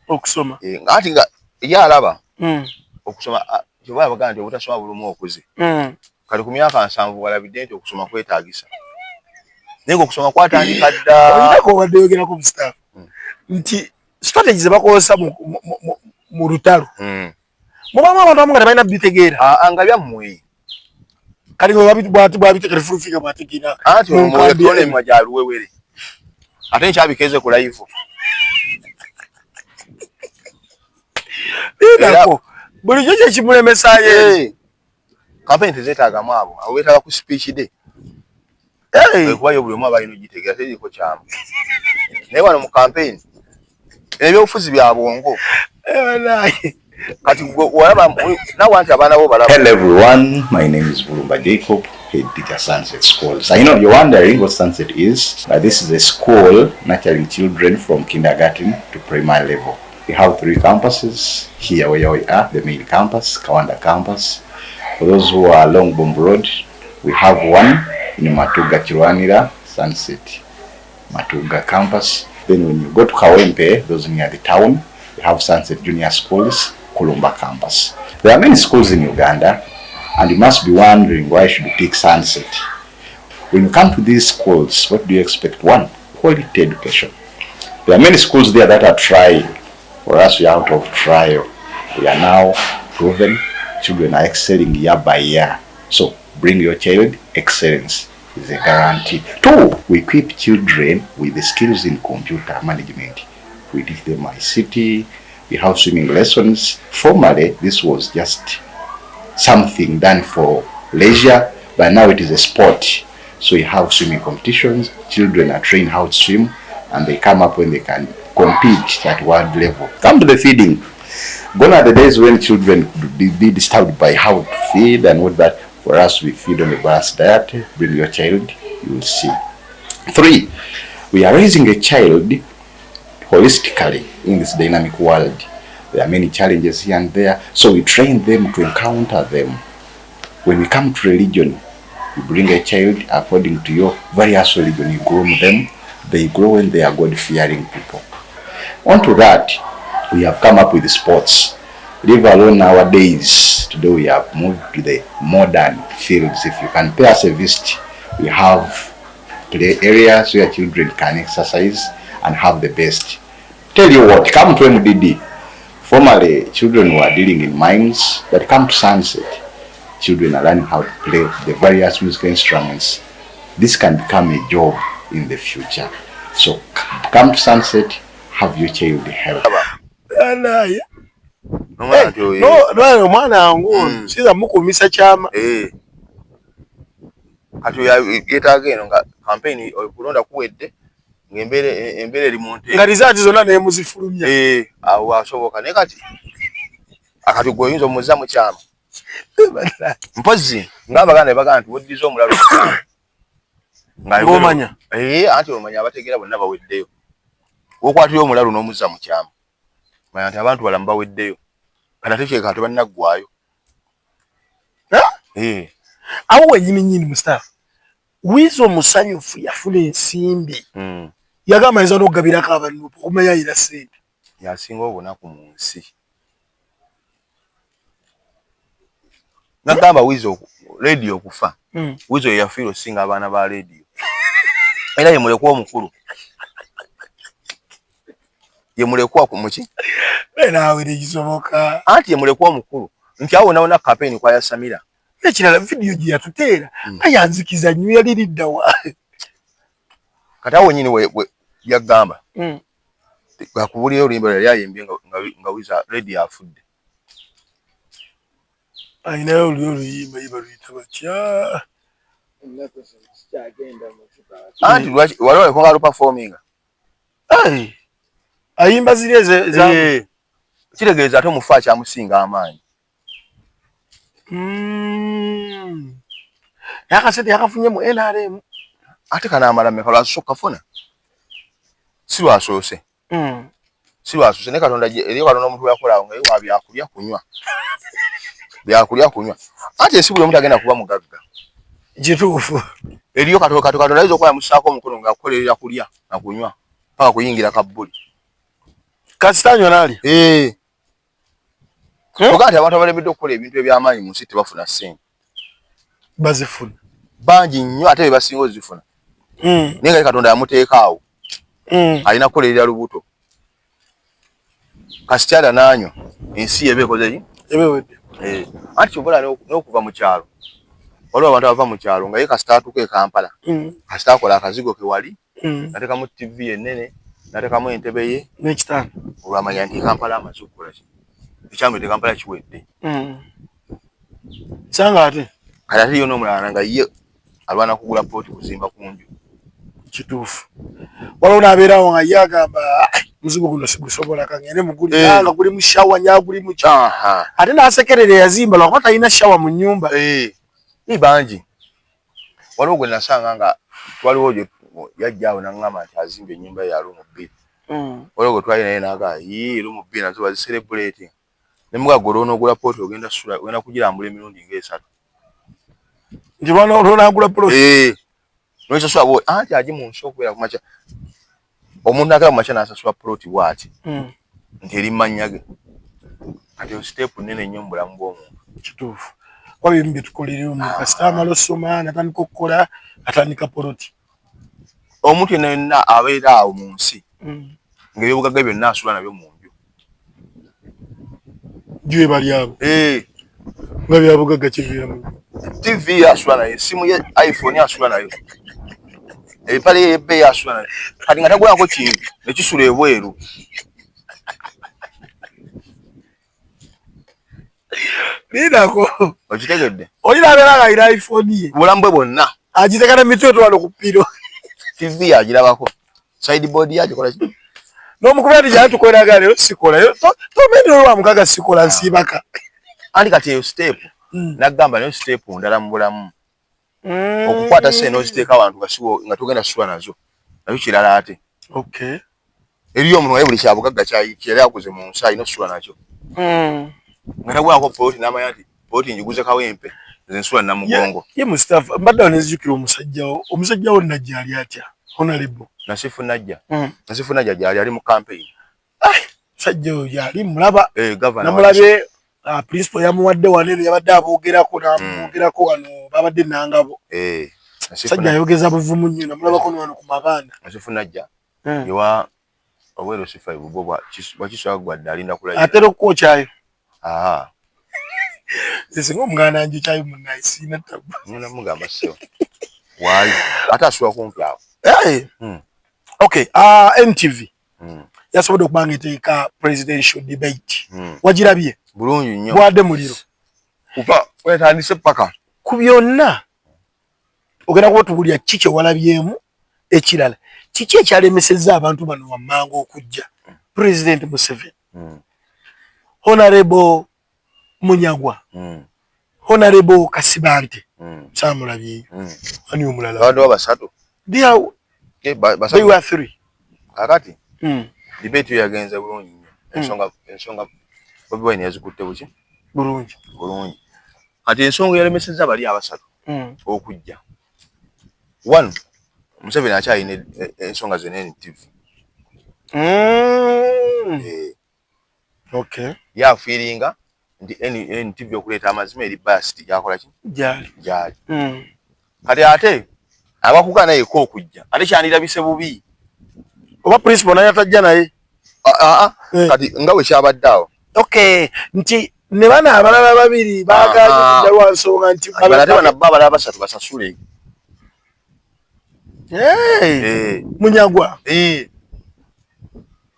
okusoma. Anti nga ye alaba okusoma kyoba bagamba nti obutasoma bulumu okuze. Kali ku myaka 7 walabidde nti okusoma kwetaagisa. Naye okusoma kwatandika dda. Oyinako obadde yogerako mu staff. Nti strategies bakozesa mu lutalo. Mubamu abantu abamu nga tebalina bitegeera. Nga byammwe. Kali bwabitegera fulufiga bwategeera. Anti omulekole mwajaluwewere. Ate nkyabikeze ku live. Lidako. Bulijjo kye kimulemesaye. Campaign tezeetaagamu abo. Abo beetaaga ku speech day. Kuba yo buli omu abalina ogitegeera teriko kyamu. Naye wano mu campaign ebyobufuzi bya bwongo. Kati walaba nawe nti abaana bo balaba. Hello everyone, my name is Bulumba Jacob, head teacher Sunset Schools. I know you're wondering what Sunset is. This is a school nurturing children from kindergarten to primary level. We have 3 campuses here where we are, the main campus, Kawanda campus. For those who are along Bomb Road, we have one in Matuga Chirwanira, Sunset Matuga campus. Then when you go to Kawempe, those near the town, we have Sunset Junior Schools, Kulumba campus. There are many schools in Uganda, and you must be wondering why should you pick Sunset. When you come to these schools, what do you expect? 1, quality education. There are many schools there that are trying. For us, we are out of trial. We are now proven. Children are excelling year by year. So bring your child. Excellence is a guarantee. 2, we equip children with the skills in computer management. We teach them ICT. We have swimming lessons. Formerly, this was just something done for leisure, but now it is a sport. So we have swimming competitions. Children are trained how to swim, and they come up when they can compete at world level. Come to the feeding. Gone are the days when children be disturbed by how to feed and what that. For us, we feed on a balanced diet. Bring your child, you will see. 3, we are raising a child holistically in this dynamic world. There are many challenges here and there, so we train them to encounter them. When we come to religion, you bring a child according to your various religion, you groom them, they grow and they are God-fearing people. Onto that, we have come up with sports. Leave alone nowadays, today we have moved to the modern fields. If you can pay us a visit, we have play areas where children can exercise and have the best. Tell you what, come to MDD. Formerly, children were dealing in mines, but come to Sunset. Children are learning how to play the various musical instruments. This can become a job in the future. So come to Sunset, have your child help. No, mwana wangu siza mukumisa chama. Kati yetaga eno nga campaign okulonda kuwedde ngembere limonte. Nga result zonna ne muzifulumya. Awo asoboka ne kati akati goyinzo muza mu chama. Mpozi ngabaganda baganda nti wodizo omulalo. Ngomanya. Anti omanya abategera bonna baweddeyo. Wokwatira omulalo n'omuza mu chama. Manya nti abantu balamba weddeyo. Kana tekye kantu bannaggwayo. Awo wenyini mu staff. Wizo musanyufu yafuna ensimbi. Yagamba nza n'okugabirako abantu okumanya ira sente. Yasinga obunaku mu nsi. Nagamba Wizo radio okufa. Wizo yafiira osinga abaana ba radio. Era ye mulekwa omukulu. Ye mulekwa ku muki? Naawe nekisoboka. Anti ye mulekwa omukulu. Nti awo naona campaign kwa ya Samira. Ekirala video gye yatuteera ayanzikiza nnyo yaliridda wa. Kati awo nyini we yagamba. Bakubulira olimba yali ayimbye nga Wizo radio afudde. Ayinayo oluyimba yibaluyita batya. Anti waliwo ekonga performing. Ayimba ziri za kitegeeza ate omufa kyamusinga amaanyi. Yakasente yakafunye mu NRM. Ate kana amala meka lwasooka kafuna. Si lwasoose. si wasuse ne Katonda eriyo Katonda omuntu yakola nga yiwa byakulya kunywa byakulya kunywa ate esi buli omuntu agenda kuba mugagga kituufu eriyo Katonda ayinza okuba yamusaako omukono nga akolerera kulya na kunywa paka kuyingira kabbuli kasitanywa nali ogati abantu abalebedde okukola ebintu ebyamaanyi mu nsi tebafuna ssente bazifuna bangi nnyo ate be basinga ozifuna naye nga Katonda yamuteekaawo alina kukolerera lubuto kasityala nanywa ensi ebe ekoze ebewedde anti kyobola n'okuva mu kyalo waliwo abantu abava mu kyalo nga ye kasita atuuka e Kampala kasita akola akazigo ke wali nateekamu TV ennene nateekamu entebe ye n'ekitanda olwamanya nti Kampala amaze okukola ki ekyamwedde Kampala kiwedde kyanga ate kati ate yo n'omulala nga ye alwana kugula pooti kuzimba ku nju kituufu waliwo n'abeerawo nga ye agamba muzigo guno sigusobola kangende muguli nga guli mu shawa nyaguli mu ate n'asekerera yazimba lwakuba talina shawa mu nnyumba ni bangi waliwo gwe nasanga nga waliwo yajjaawo n'aŋŋamba nti azimba ennyumba ya lumu bbiri waliwo gwe twali naye naga lumu bbiri nazo baziserebuleeti ne mugaga olwonoogula pooti ogenda kugirambula emirundi ng'esatu nti olwonaagula pooti noisasula anti agi mu nsi okubeera ku makya omuntu agala mu makya n'asasula puloti bw'ati nti eri mannya ge ati siteepu nnene nnyo mu bulamu bw'omuntu kituufu waba ebimu bye tukolera omuntu kasita amala osoma natandika okukola atandika poloti omuntu yenna abeera awo mu nsi ng'ebyobugagga byonna asula nabyo mu nju nju ebali abo nga byabugagga kiviiramu TV asula nayo esimu ye iPhone asula nayo ebipale yebbe asula nayo kati nga tagulako kintu nekisula ebweru ninako okitegedde olina abeera nga alina iPhone ye bulamu bwe bwonna agiteeka ne mitwe twalo ku ppiro TV agirabako sideboard yagikola ki n'omukubi nti gyali tukoleraga leero sikolayo tomendera olwa mukaga sikola nsiibaka anti kati eyo step nagamba nayo step ndala mu bulamu okukwata ssente n'oziteeka abantu nga tugenda susula nazo nayo kirala ate eriyo omuntu naye buli kyabugagga kyali akuze mu nsi alina osusula nakyo nga tagulako poloti n'amanya nti poloti njiguze kawempe nze nsula namugongo ye Mustafa mbadde wanenzijukira omusajjawo najja ali atya honorable Nasifu Najja gyali ali mu campaign musajja oyo yali mulaba governor namulabe principal yamuwadde wanene yabadde aboogerako namwogerako wano babadde nangabo musajja ayogeza buvumu nnyo namulabako wano ku mabanda Nasifu Najja yewa obwero sifa ibubwa wakiswa gwadde alinda kulaya atera okukokyayo singa omuganda nje kyayo munayi sina tabu mugamba sio wali ate asula kumpi awo okay NTV yasobodde okuba nga eteeka presidential debate wagirabye bulungi nnyo bwadde muliro kupa wetandise paka ku byonna ogenda kuba tubulya kiki ewalabyemu ekirala kiki ekyalemesezza abantu bano wammanga okujja President Museveni Honorable Munyagwa Honorable Kasibante samulabyeyo ani omulala abantu basatu they were three akati debate yagenze bulungi nnyo ensonga Bobi Wine yazikutte buki bulungi ati ensonga yalemesezza bali abasatu okujja one Museveni akyalina ensonga ze NTV okay yafiiringa nti NTV okuleeta amazima eri biased gyakola ki gyali kati ate abakugana yeko okujja ate kyandirabise bubi oba principal naye atajja naye kati nga bwe kyabadde awo okay nti ne bana abalala babiri baagaanye kujja lwa nsonga nti ate bana abalala basatu basasule Munyagwa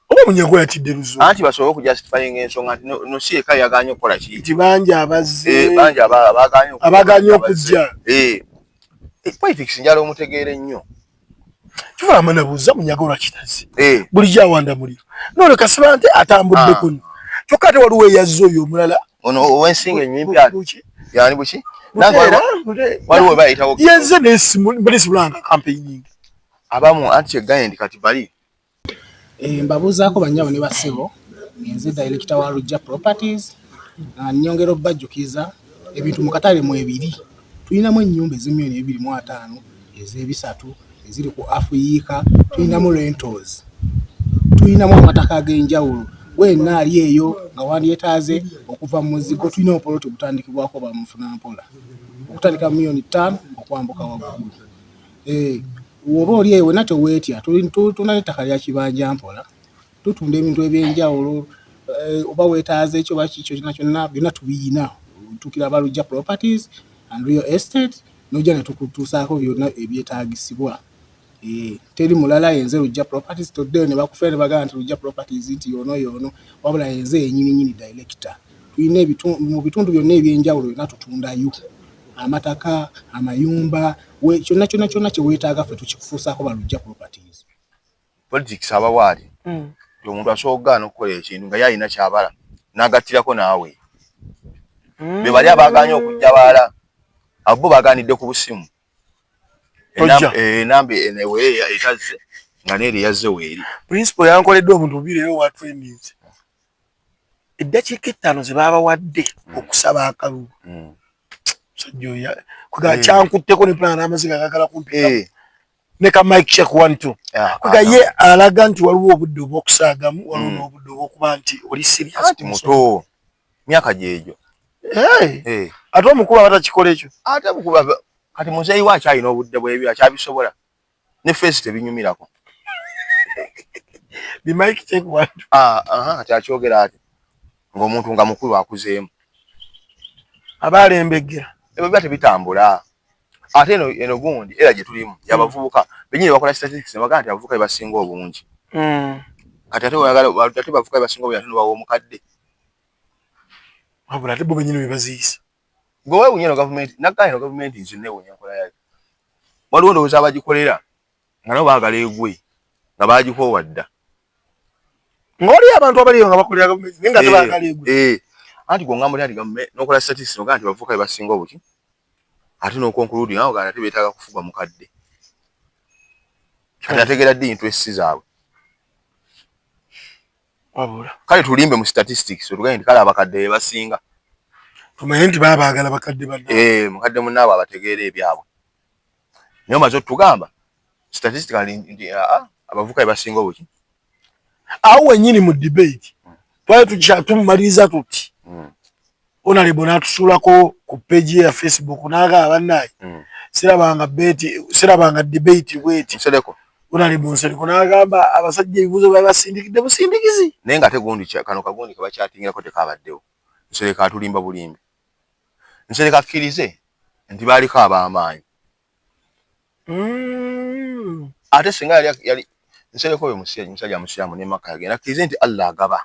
oba Munyagwa yatidde luzo anti basobola okujustifying ensonga nti no si eka yagaanye okukola ki nti bangi abazze bangi abagaanye okujja politics njala omutegeere nnyo kiva amanabuuza Munyagwa lwakitazi bulijjo awanda muliro nole Kasibante atambudde kuno kyokka ate waliwo eyazze oyo omulala ono owensinga ennyimpi yani buki waliwo bayitawo yenze nesimulanga campaigning abamu anti egaye ndi kati bali Mbabuuzaako bannyabo ne bassebo nze director wa Lujja Properties nnyongera obbajjukiza ebintu mu katale mu ebiri tulinamu ennyumba ezi1,250 ez'ebisatu eziri ku Afuyiika tulinamu rentals tulinamu amataka ag'enjawulo wenna ali eyo nga wandyetaaze okuva mu muzigo tulinamu poloti obutandikibwako bamufunampola okutandika $5,000,000 okwambuka waggulu. Woba oli eyo wenna teweetya tulina ettaka lya kibanja mpola tutunda ebintu ebyenjawulo oba weetaaze ekyo bakikyo kyonna byonna tubiyina tukira Lujja Properties and Real Estate n'ojja ne tukutuusaako byonna ebyetaagisibwa. Teri mulala yenze Lujja Properties toddeyo ne bakufera ne bagamba nti Lujja Properties nti yoono wabula yenze yennyini director. Tulina mu bitundu byonna ebyenjawulo byonna tutundayo amataka amayumba kyonna kye weetaaga ffe tukikufuusaako Lujja Properties. Politics abawaali omuntu asobola n'okukola ekintu nga yalina kyabala n'agattirako naawe be bali abaaganye okujja baala abo baaganidde ku busimu enamba enewe etazze nga neeri yazze weeri. Principal yankoledde omuntu bubireyo wa trainings eddakiika 5 ze baabawadde okusaba akalulu kuga kyankutteko ne plan amaziga gagala kumpi ne ka mic check 1 2 kuga ye alaga nti waliwo obudde obw'okusaagamu waliwo n'obudde obw'okuba nti oli serious ati muto myaka gyejo ate omukulu abatakikola ekyo ate mukulu kati muzeeyi wa akyalina obudde bw'ebyo akyabisobola ne face tebinyumirako bi mic check 1 ati akyogera ati ng'omuntu nga mukulu akuzeemu abalembegera ebyo byate bitambula ate eno gundi era gye tulimu yabavubuka benyini bakola statistics baga nti abavubuka basinga obungi kati ate oyagala ate bavubuka basinga obungi ate no bawo omukadde wabula ate bo benyini bebaziisa gwe weewunya government nakkaino government nze neewunya nkola yayo waliwo ndowooza abagikolera nga nabo baagala egwe nga baagikoowa dda ng'oli abantu abaliyo nga bakolera government naye nga tebaagala egwe anti gwongambulira nti government n'okola statistics oga nti bavubuka basinga obuki ate n'okonkuludi nawo ate beetaaga kufugwa mukadde kati ategeera ddi interest zaabwe wabula kale tulimbe mu statistics otugaye nti kale abakadde be basinga tumanye nti baba baagala bakadde banna mukadde munnaabwe abategeera ebyabwe naye omaze otugamba statistically nti abavubuka be basinga obuki awo wennyini mu debate twali tumaliriza tuti Honorable n'atusuulako ku page ya Facebook n'agamba bannaye sirabanga debate bweti Nsereko Honorable Nsereko n'agamba abasajja ebibuuzo bali basindikidde busindikizi naye nga tegundi kano kagundi kabakyatingirako tekabaddewo Nsereko atulimba bulimbi Nsereko akkirize nti baaliko ab'amaanyi ate singa yali Nsereko oyo musajja musiramu n'emaka yagenda akkirize nti Allah agaba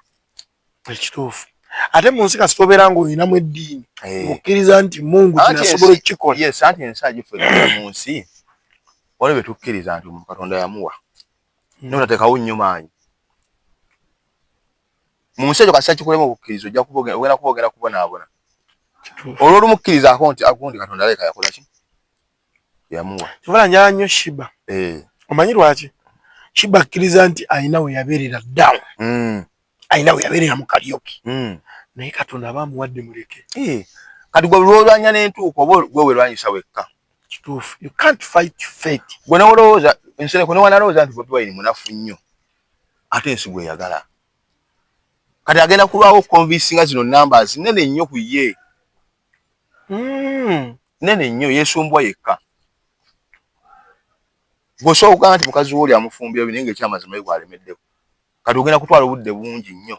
ekituufu ate mu nsi kasitobeera ng'olinamu eddiini okkiriza nti Mungu kinasobola okukikola yes anti ensi agiffe mu nsi waliwo betukkiriza nti Katonda yamuwa n'otateekawo nnyo maanyi mu nsi ekyo kasita kikulemu obukkiriza ogenda kubogera kubonaabona olw'olumukkirizaako nti agundi Katonda aleka yakola ki yamuwa kivala njala nnyo Shiba omanyi lwaki Shiba akkiriza nti alina we yabeerera ddawo alina we yabeerera mu Kalyoki naye Katonda baamuwadde muleke kati gwe lwolwanya n'entuuko oba gwe werwanyisa wekka kituufu you can't fight fate gwe n'olowooza Nsereko ne wanalowooza nti Bobi Wine munafu nnyo ate ensi gweyagala kati agenda kulwawo konvinsinga zino numbers nene nnyo ku ye nene nnyo yeesumbwa yekka gwosobola okugamba nti mukazi wo oli amufumbira bino nga ekyamazima ye gwalemeddeko kati ogenda kutwala obudde bungi nnyo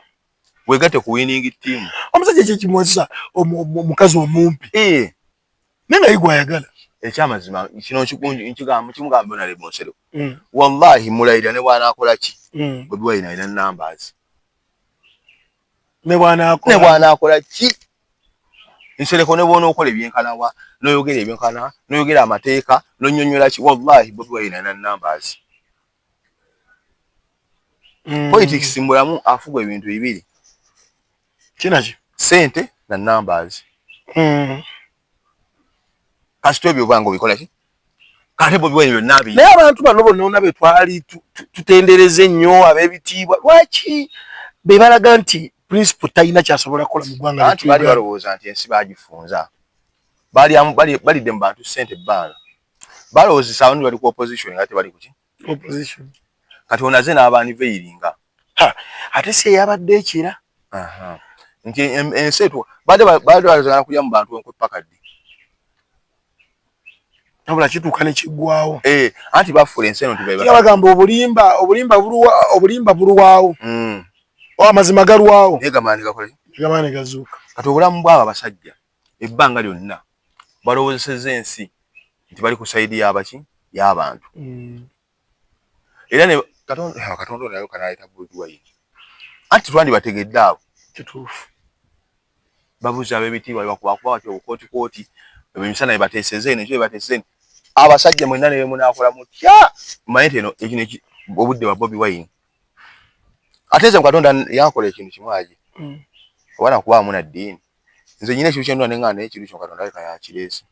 weegatte ku winning team omusajja ekyekimuwazisa omukazi omumpi naye nga ye gwayagala ekyamazima kino kimugamba Honorable Nsereko wallahi mulayira ne bw'anaakola ki Bobi Wine alina numbers ne bw'anaakola ki Nsereko ne bw'onookola ebyenkanawa n'oyogera ebyenkana n'oyogera amateeka n'onnyonnyola ki wallahi Bobi Wine alina numbers politics mulamu afugwa ebintu bibiri kinaki sente na numbers kasito ebyo bwangu bikola ki kate Bobi Wine nabi naye abantu bano bonna be twali tutendereze nnyo ab'ebitiibwa lwaki be balaga nti principal talina kyasobola kukola mu ggwanga anti bali balowooza nti ensi bagifunza balidde mu bantu ssente bbaala balowoozesa abantu bali ku opposition nga tebali kuki opposition kati onaze n'abaaniveiringa ate si eyabadde ekira nti ensi etu badde balozana kulya mu bantu enkweppakadde nabula kituuka ne kiggwawo anti bafuula ensi eno bagamba obulimba bulwawo amazima galwawo naye gamaani gakola gamaani gazuuka kati obulamu bw'abo abasajja ebbanga lyonna balowoozeseza ensi nti bali ku sayidi y'abaki y'abantu era ne katonda nayo kanaleeta Bobi Wine anti twandibategedde abo kituufu babuuza ab'ebitiibwa bakubakuba bati obukootikooti emisana ebateeseze eno ekyo ebateeseze abasajja mwenna ne bemunaakola mutya manye nti eno ekino obudde bwa Bobi Wine ate nze Katonda yankola ekintu kimu aje obana kubaamu na ddiini nze nyina ekintu kyendwa neŋŋanda naye ekintu kyo Katonda aleka yakireese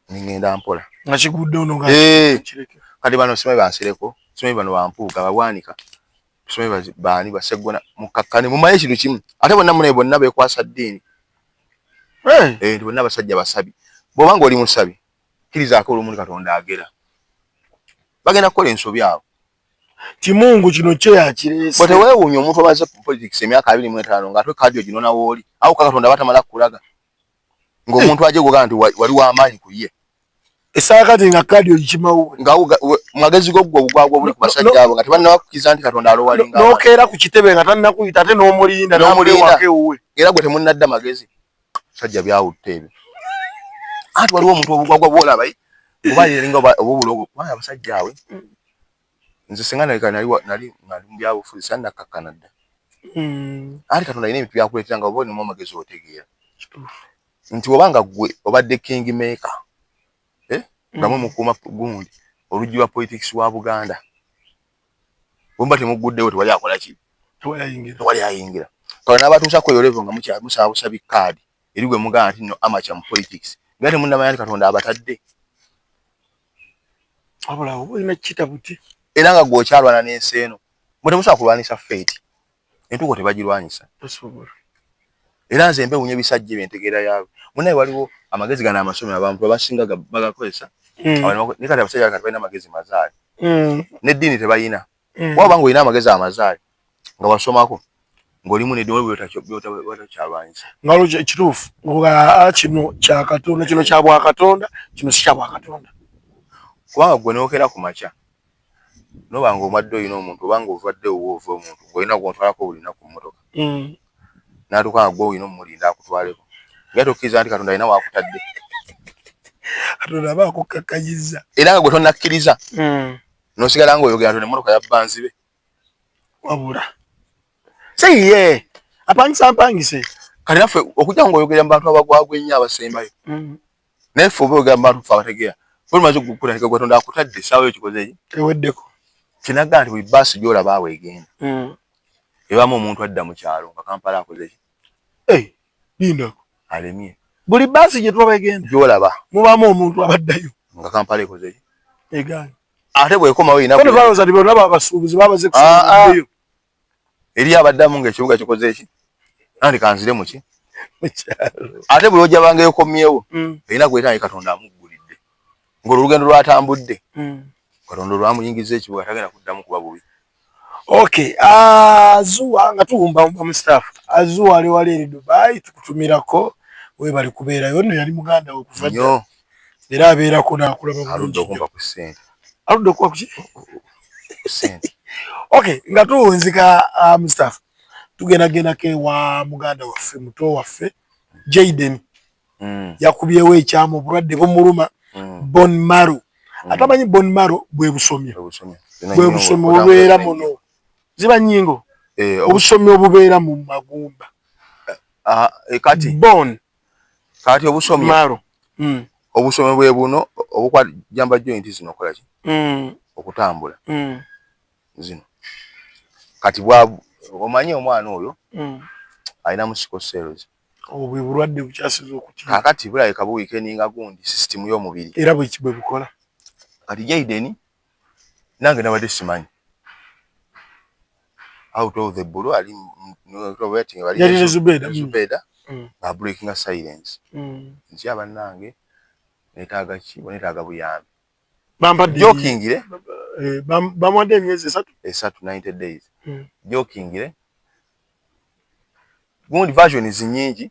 ningenda mpola nga kigudde ono nga kati bano simanyi bansereko simanyi bano bampuuga babwanika simanyi baani baseggona mukakkane mumanyi ekintu kimu ate bonna munaye bonna beekwasa ddiini nti bonna abasajja basabi bw'oba ng'oli musabi kkirizaako olumuli Katonda agera bagenda kukola ensobi abo timungu kino kye yakireese bwe teweewuunya omuntu omaze politics emyaka 25 ng'ate kadiyo gino nawooli awo Katonda batamala kukulaga ng'omuntu aje goga nti wali w'amaanyi ku ye essaawa kati nga kadiyo gikimawo nga magezi go gwo bugwagwo buli ku basajja abo nga tebannabakkiriza nti Katonda alowalinga n'okeera ku kitebe nga tannakuyita ate n'omulinda n'amulewako ewuwe era gwe temunnadda magezi sajja byawutta ebyo anti waliwo omuntu obugwagwa bw'olaba oba yeringa oba obulogo wali abasajja awe nze singa nali mu byabufuzi sannakkakkana dda anti Katonda alina ebintu byakuleetera nga oba olimu amagezi otegeera nti obanga ggwe obadde king maker nga mwe mukuuma gundi oluggi lwa politics wa Buganda bomba temuguddewo tewali akola ki tewali ayingira kale n'abatuusa kweyo level nga musaabusabi kaadi eri gwe mugamba nti no amateur mu politics nga temunnamanya nti Katonda abatadde wabula oba olina kikita buti era nga gw'okyalwana n'ensi eno mwe temusobola kulwanisa fate entuuko tebagirwanyisa era nze mbewunya ebisajja ebyentegeera yaabwe munaye waliwo amagezi gano amasomero abantu abasinga bagakozesa ne kati abasajja kati balina amagezi mazaali n'eddiini tebayina waba ng'olina amagezi amazaali nga wasomako ng'olimu n'eddiini byotakyalwanyisa ngalo kituufu nga kino kya Katonda kino kya Bwakatonda kino si kya Bwakatonda kubanga gwe n'okeera ku makya nobanga omadde olina omuntu obanga ovadde owoova omuntu ng'olina gw'ontwalako buli lunaku ku mmotoka n'atuuka nga gwe olina omumulinda akutwaleko nga tokkiriza nti Katonda alina waakutadde Katonda aba akukkakkanyiza era nga gwe tonnakkiriza n'osigala ng'oyogera nti emmotoka yabba nzibe wabula siye apangise kale naffe okujja ng'oyogera mu bantu abagwagwa ennyo abasembayo naye ffe oba oyogera mu bantu ffe abategeera bwe lumaze okukutandika gwe Katonda akutadde essaawa yo kikoze ki eweddeko kinaga nti buli baasi gy'olaba awo egenda ebamu omuntu adda mu kyalo nga Kampala akoze ki lindako alemye buli baasi gye tulaba egenda gy'olaba mubaamu omuntu abaddayo nga Kampala ekoze ki egaanye ate bw'ekomawo erina balowooza ti bonna abasuubuzi babaze kusuubizayo eri abaddamu ng'ekibuga kikoze ki anti kanzire mu ki ate buli ojja banga ekomyewo erina gwetaaye Katonda amuggulidde ng'olugendo lwatambudde Katonda olwamuyingiza ekibuga tagenda kuddamu kuba bubi Azuwa nga tuwumba mu staff Azuwa ali wali eri Dubai tukutumirako we bali kubeerayo nno yali muganda we kuva dda era abeerako n'akulaba aludde okumpa ku ssente aludde okuba ku ssente nga tuwunzika mu staff tugendagendako ewa muganda waffe muto waffe Jaden yakubyewo ekyama obulwadde bumuluma bone marrow atamanyi bone marrow bwe busomyo obubeera muno ziba nyingo obusomyo obubeera mu magumba kati bone kati obusomyo marrow obusomyo bwe buno obukwajamba joint zino okola ki okutambula zino kati omanyi omwana oyo alina musiko cells obwe bulwadde bukyasiza okutya kakati bulabika buweakeninga gundi system y'omubiri era bwe bukola kati Jaden nange nabadde simanyi out of the blue ali waiting yali Zubeda ba breaking a silence nti abannange netaaga ki bonetaaga buyambi bampadde jokingire bamwadde emyezi 3 90 days jokingire gundi version zinyingi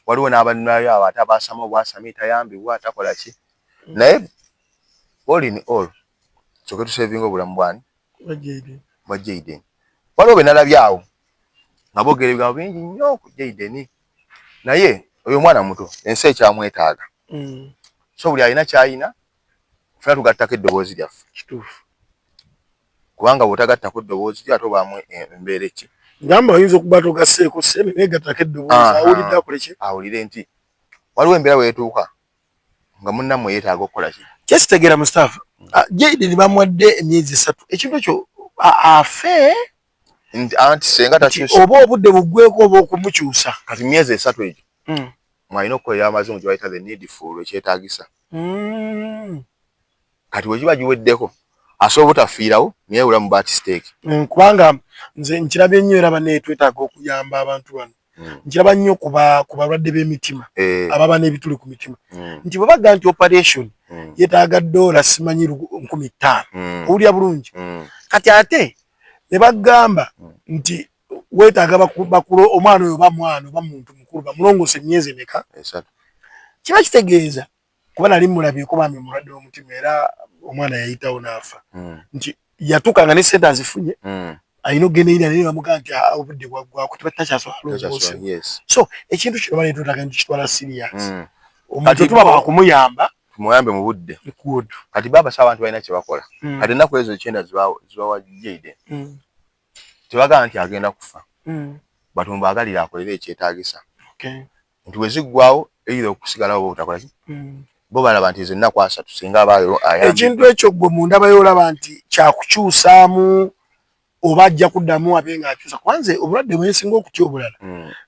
waliwo n'abannayo abata basama bwasami tayambibwa atakola ki naye all in all soke tusaving obulamu bwani ba Jaden waliwo benalabyawo nga boogera ebigambo bingi nnyo ku Jaden naye oyo mwana muto ensi ekyamwetaaga so buli alina kyayina funa tugattako eddoboozi lyaffe kituufu kubanga bw'otagattako eddoboozi lyo ate obaamu embeera eki ngamba oyinza okuba togasseeko sente naye gattako eddoboozi awulidde akole ki awulire nti waliwo embeera weetuuka nga munnammwe yeetaaga okukola ki kyesitegeera Mustafa Jaden bamwadde emyezi 3 ekintu ekyo afe anti senga takyusa oba obudde buggweko oba okumukyusa kati myezi 3 egyo mwalina okukolera amazungu gye bayita the needful ekyetaagisa kati wekiba giweddeko asobola obutafiirawo naye bulamu baati siteeki kubanga nze nkirabye nnyo era banne twetaaga okuyamba abantu bano nkiraba nnyo ku balwadde b'emitima ababa n'ebituli ku mitima nti bwe bagga nti operation yeetaaga $, simanyi 15,000 owulya bulungi kati ate ne bagamba nti weetaaga bakulu omwana oyo oba mwana oba muntu mukulu bamulongoose emyezi emeka kiba kitegeeza kuba nali mulabyeko bambi mulwadde w'omutima era omwana yayitawo n'afa nti yatuukanga ne sente azifunye alina okugenda naye bamugamba nti obudde bwaggwako takyasobola kulongoosebwa so ekintu kino bane twetaaga nikitwala serious omuntu tuba bakumuyamba tumuyambe mu budde kati baabasa abantu balina kye bakola kati ennaku ezo 9 zibawa Jaden tebagamba nti agenda kufa batono baagalira akolere ekyetaagisa nti bwe ziggwawo eyira okusigalawo oba otakola ki bo balaba nti ennaku 3 singa abaayo ekintu ekyo gwe munda bayolaba nti kyakukyusaamu oba ajja kuddamu abe nga akyusa kwanze obulwadde bwensinga okutya obulala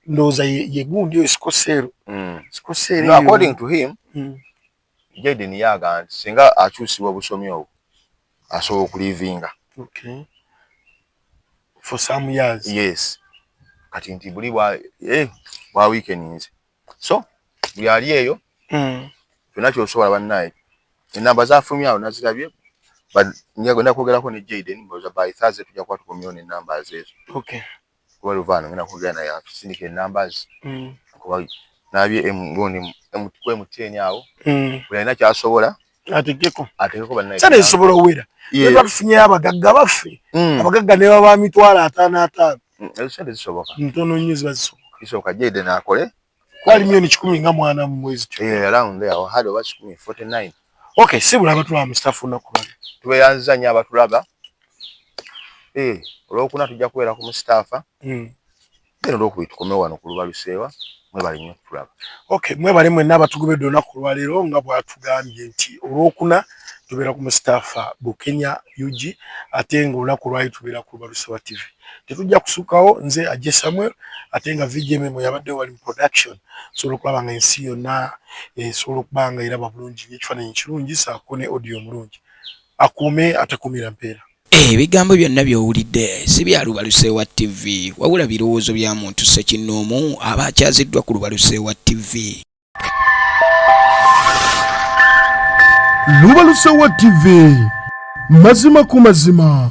ndowooza ye gundi oyo sikoseero according to him Jaden yaga nti singa akyusibwa obusomi obwo asobola okulivinga for some years yes kati nti buli bwa weekends so buli ali eyo fyonna kyosobola bannaye enamba zafumyawo nazirabye ngenda kwogerako ne Jaden mboza by Thursday tujja kuba tukomyewo n'enamba ezo kuba luvaano ngenda kwogera naye atusindika enambas kuba nabye gundi MTN awo buli alina kyasobola ategeko bannaye sente zisobola owera naye batufunyeyo abagagga baffe abagagga ne baba mitwalo 55 sente zisoboka ntono nnyo ziba zisoboka Jaden akole kwali milioni 10 nga mwana mu mwezi around there had over 49 okay sibula abatulaba Mustafa nakulaba tubeyanza nnyo abatulaba olwokuna tujja kubeera ku Mustafa era olwokubiri tukome wano ku Lubaluseewa mwebale nnyo tulaba okay mwebale mwenna abatugobedde olunaku olwaleero nga bwatugambye nti olwokuna tubeera ku Mustafa Bukenya UG ate nga olunaku olwali tubeera ku Lubaluseewa TV tetujja kusukawo nze Ajje Samuel ate nga VGM yabadde wali mu production sobola okulaba nga ensi yonna esobola okuba nga eraba bulungi n'ekifaananyi kirungi saako ne audio mulungi akuume atakuumira mpeera ebigambo byonna by'owulidde si bya Lubaluseewa TV wabula birowoozo bya muntu ssekinnoomu aba akyaziddwa ku Lubaluseewa TV. Lubaluseewa TV mazima ku mazima.